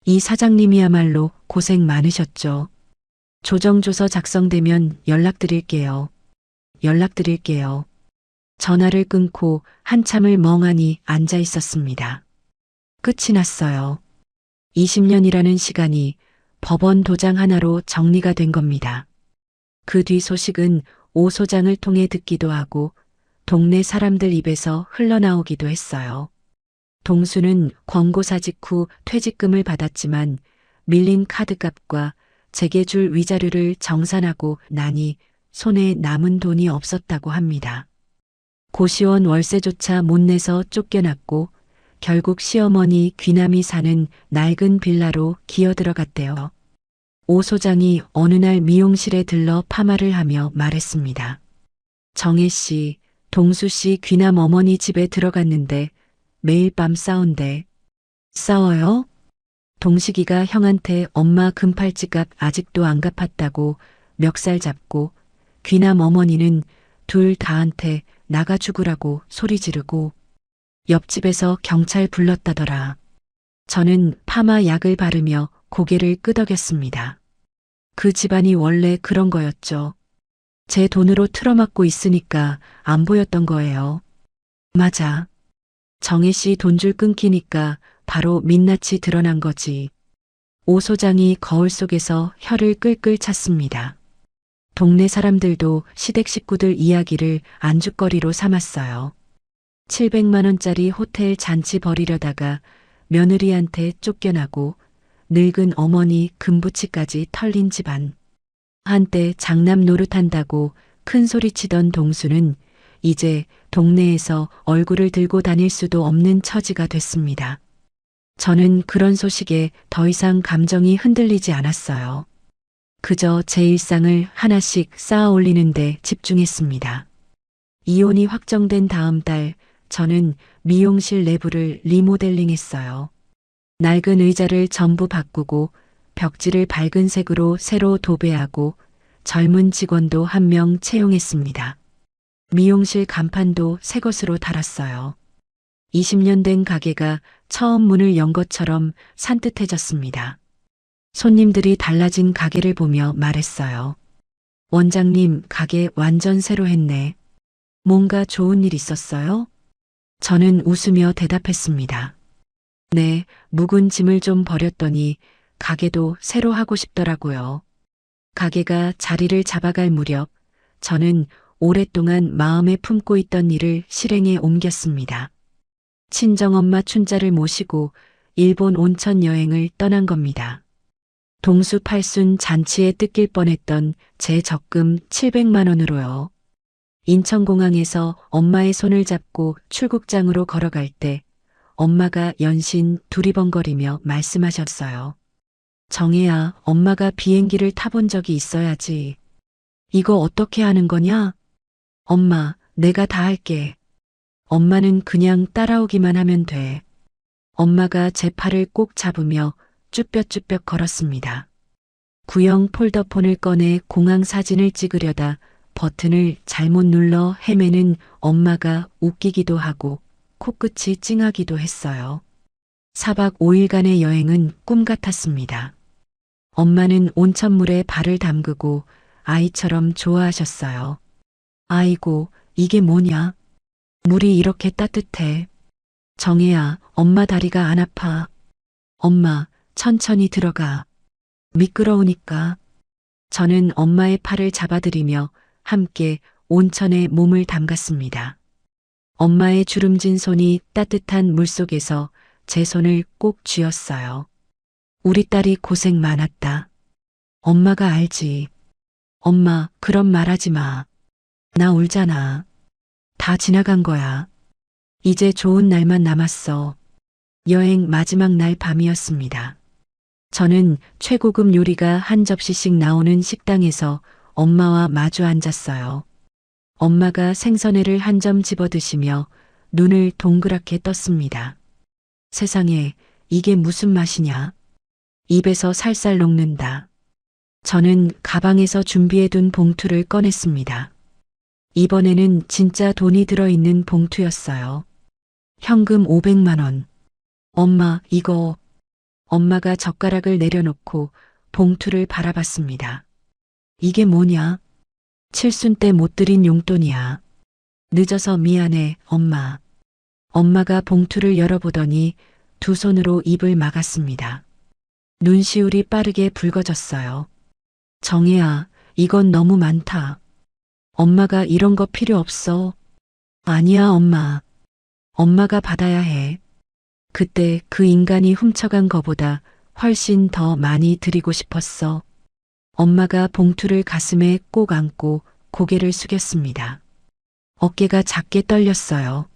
S1: 이 사장님이야말로 고생 많으셨죠. 조정조서 작성되면 연락드릴게요. 연락드릴게요. 전화를 끊고 한참을 멍하니 앉아 있었습니다. 끝이 났어요. 20년이라는 시간이 법원 도장 하나로 정리가 된 겁니다. 그 뒤 소식은 오 소장을 통해 듣기도 하고 동네 사람들 입에서 흘러나오기도 했어요. 동수는 권고사직 후 퇴직금을 받았지만 밀린 카드값과 제게 줄 위자료를 정산하고 나니 손에 남은 돈이 없었다고 합니다. 고시원 월세조차 못 내서 쫓겨났고 결국 시어머니 귀남이 사는 낡은 빌라로 기어들어갔대요. 오 소장이 어느 날 미용실에 들러 파마를 하며 말했습니다. 정혜 씨, 동수 씨 귀남 어머니 집에 들어갔는데 매일 밤 싸운대. 싸워요? 동식이가 형한테 엄마 금팔찌값 아직도 안 갚았다고 멱살 잡고 귀남 어머니는 둘 다한테 나가 죽으라고 소리 지르고 옆집에서 경찰 불렀다더라. 저는 파마 약을 바르며 고개를 끄덕였습니다. 그 집안이 원래 그런 거였죠. 제 돈으로 틀어막고 있으니까 안 보였던 거예요. 맞아. 정혜 씨 돈줄 끊기니까 바로 민낯이 드러난 거지. 오 소장이 거울 속에서 혀를 끌끌 찼습니다. 동네 사람들도 시댁 식구들 이야기를 안주거리로 삼았어요. 700만 원짜리 호텔 잔치 벌이려다가 며느리한테 쫓겨나고 늙은 어머니 금부치까지 털린 집안. 한때 장남 노릇한다고 큰 소리치던 동수는 이제 동네에서 얼굴을 들고 다닐 수도 없는 처지가 됐습니다. 저는 그런 소식에 더 이상 감정이 흔들리지 않았어요. 그저 제 일상을 하나씩 쌓아 올리는데 집중했습니다. 이혼이 확정된 다음 달 저는 미용실 내부를 리모델링했어요. 낡은 의자를 전부 바꾸고 벽지를 밝은 색으로 새로 도배하고 젊은 직원도 한 명 채용했습니다. 미용실 간판도 새 것으로 달았어요. 20년 된 가게가 처음 문을 연 것처럼 산뜻해졌습니다. 손님들이 달라진 가게를 보며 말했어요. 원장님, 가게 완전 새로 했네. 뭔가 좋은 일 있었어요? 저는 웃으며 대답했습니다. 네, 묵은 짐을 좀 버렸더니 가게도 새로 하고 싶더라고요. 가게가 자리를 잡아갈 무렵 저는 오랫동안 마음에 품고 있던 일을 실행에 옮겼습니다. 친정엄마 춘자를 모시고 일본 온천 여행을 떠난 겁니다. 동수 팔순 잔치에 뜯길 뻔했던 제 적금 700만 원으로요. 인천공항에서 엄마의 손을 잡고 출국장으로 걸어갈 때 엄마가 연신 두리번거리며 말씀하셨어요. 정혜야, 엄마가 비행기를 타본 적이 있어야지. 이거 어떻게 하는 거냐? 엄마, 내가 다 할게. 엄마는 그냥 따라오기만 하면 돼. 엄마가 제 팔을 꼭 잡으며 쭈뼛쭈뼛 걸었습니다. 구형 폴더폰을 꺼내 공항 사진을 찍으려다 버튼을 잘못 눌러 헤매는 엄마가 웃기기도 하고 코끝이 찡하기도 했어요. 4박 5일간의 여행은 꿈 같았습니다. 엄마는 온천물에 발을 담그고 아이처럼 좋아하셨어요. 아이고, 이게 뭐냐? 물이 이렇게 따뜻해. 정혜야, 엄마 다리가 안 아파. 엄마, 천천히 들어가. 미끄러우니까. 저는 엄마의 팔을 잡아들이며 함께 온천에 몸을 담갔습니다. 엄마의 주름진 손이 따뜻한 물속에서 제 손을 꼭 쥐었어요. 우리 딸이 고생 많았다. 엄마가 알지. 엄마, 그런 말 하지 마. 나 울잖아. 다 지나간 거야. 이제 좋은 날만 남았어. 여행 마지막 날 밤이었습니다. 저는 최고급 요리가 한 접시씩 나오는 식당에서 엄마와 마주 앉았어요. 엄마가 생선회를 한 점 집어 드시며 눈을 동그랗게 떴습니다. 세상에, 이게 무슨 맛이냐? 입에서 살살 녹는다. 저는 가방에서 준비해둔 봉투를 꺼냈습니다. 이번에는 진짜 돈이 들어있는 봉투였어요. 현금 500만 원. 엄마, 이거. 엄마가 젓가락을 내려놓고 봉투를 바라봤습니다. 이게 뭐냐? 칠순 때 못 드린 용돈이야. 늦어서 미안해, 엄마. 엄마가 봉투를 열어보더니 두 손으로 입을 막았습니다. 눈시울이 빠르게 붉어졌어요. 정혜야, 이건 너무 많다. 엄마가 이런 거 필요 없어. 아니야, 엄마. 엄마가 받아야 해. 그때 그 인간이 훔쳐간 거보다 훨씬 더 많이 드리고 싶었어. 엄마가 봉투를 가슴에 꼭 안고 고개를 숙였습니다. 어깨가 작게 떨렸어요.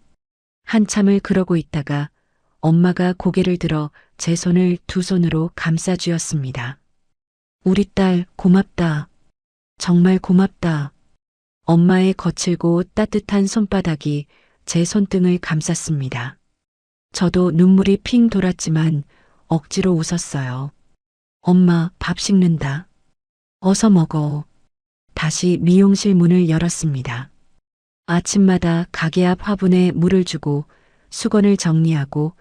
S1: 한참을 그러고 있다가 엄마가 고개를 들어 제 손을 두 손으로 감싸 주었습니다. 우리 딸 고맙다. 정말 고맙다. 엄마의 거칠고 따뜻한 손바닥이 제 손등을 감쌌습니다. 저도 눈물이 핑 돌았지만 억지로 웃었어요. 엄마, 밥 식는다. 어서 먹어. 다시 미용실 문을 열었습니다. 아침마다 가게 앞 화분에 물을 주고 수건을 정리하고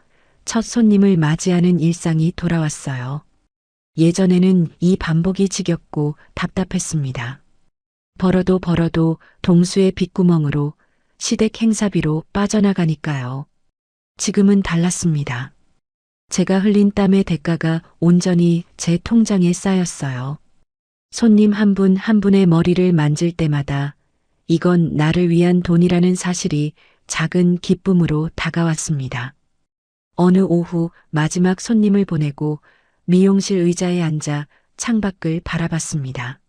S1: 첫 손님을 맞이하는 일상이 돌아왔어요. 예전에는 이 반복이 지겹고 답답했습니다. 벌어도 동수의 빗구멍으로 시댁 행사비로 빠져나가니까요. 지금은 달랐습니다. 제가 흘린 땀의 대가가 온전히 제 통장에 쌓였어요. 손님 한 분 한 분의 머리를 만질 때마다 이건 나를 위한 돈이라는 사실이 작은 기쁨으로 다가왔습니다. 어느 오후 마지막 손님을 보내고 미용실 의자에 앉아 창밖을 바라봤습니다.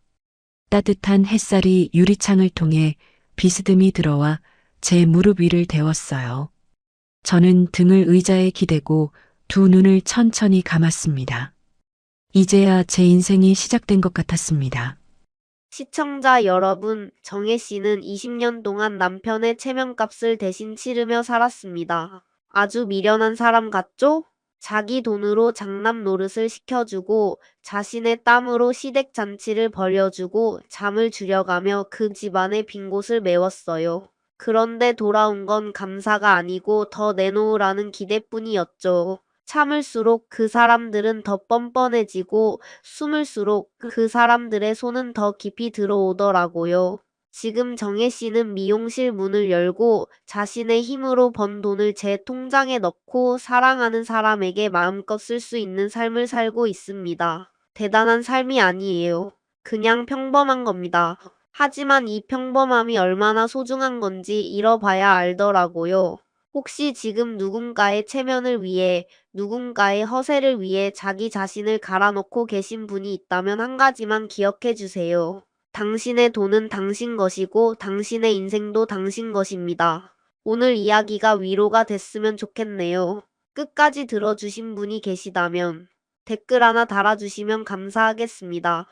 S1: 따뜻한 햇살이 유리창을 통해 비스듬히 들어와 제 무릎 위를 데웠어요. 저는 등을 의자에 기대고 두 눈을 천천히 감았습니다. 이제야 제 인생이 시작된 것 같았습니다.
S2: 시청자 여러분, 정혜 씨는 20년 동안 남편의 체면값을 대신 치르며 살았습니다. 아주 미련한 사람 같죠? 자기 돈으로 장남 노릇을 시켜주고 자신의 땀으로 시댁 잔치를 벌여주고 잠을 줄여가며 그 집안의 빈 곳을 메웠어요. 그런데 돌아온 건 감사가 아니고 더 내놓으라는 기대뿐이었죠. 참을수록 그 사람들은 더 뻔뻔해지고 숨을수록 그 사람들의 손은 더 깊이 들어오더라고요. 지금 정혜 씨는 미용실 문을 열고 자신의 힘으로 번 돈을 제 통장에 넣고 사랑하는 사람에게 마음껏 쓸 수 있는 삶을 살고 있습니다. 대단한 삶이 아니에요. 그냥 평범한 겁니다. 하지만 이 평범함이 얼마나 소중한 건지 잃어봐야 알더라고요. 혹시 지금 누군가의 체면을 위해, 누군가의 허세를 위해 자기 자신을 갈아놓고 계신 분이 있다면 한 가지만 기억해 주세요. 당신의 돈은 당신 것이고 당신의 인생도 당신 것입니다. 오늘 이야기가 위로가 됐으면 좋겠네요. 끝까지 들어주신 분이 계시다면 댓글 하나 달아주시면 감사하겠습니다.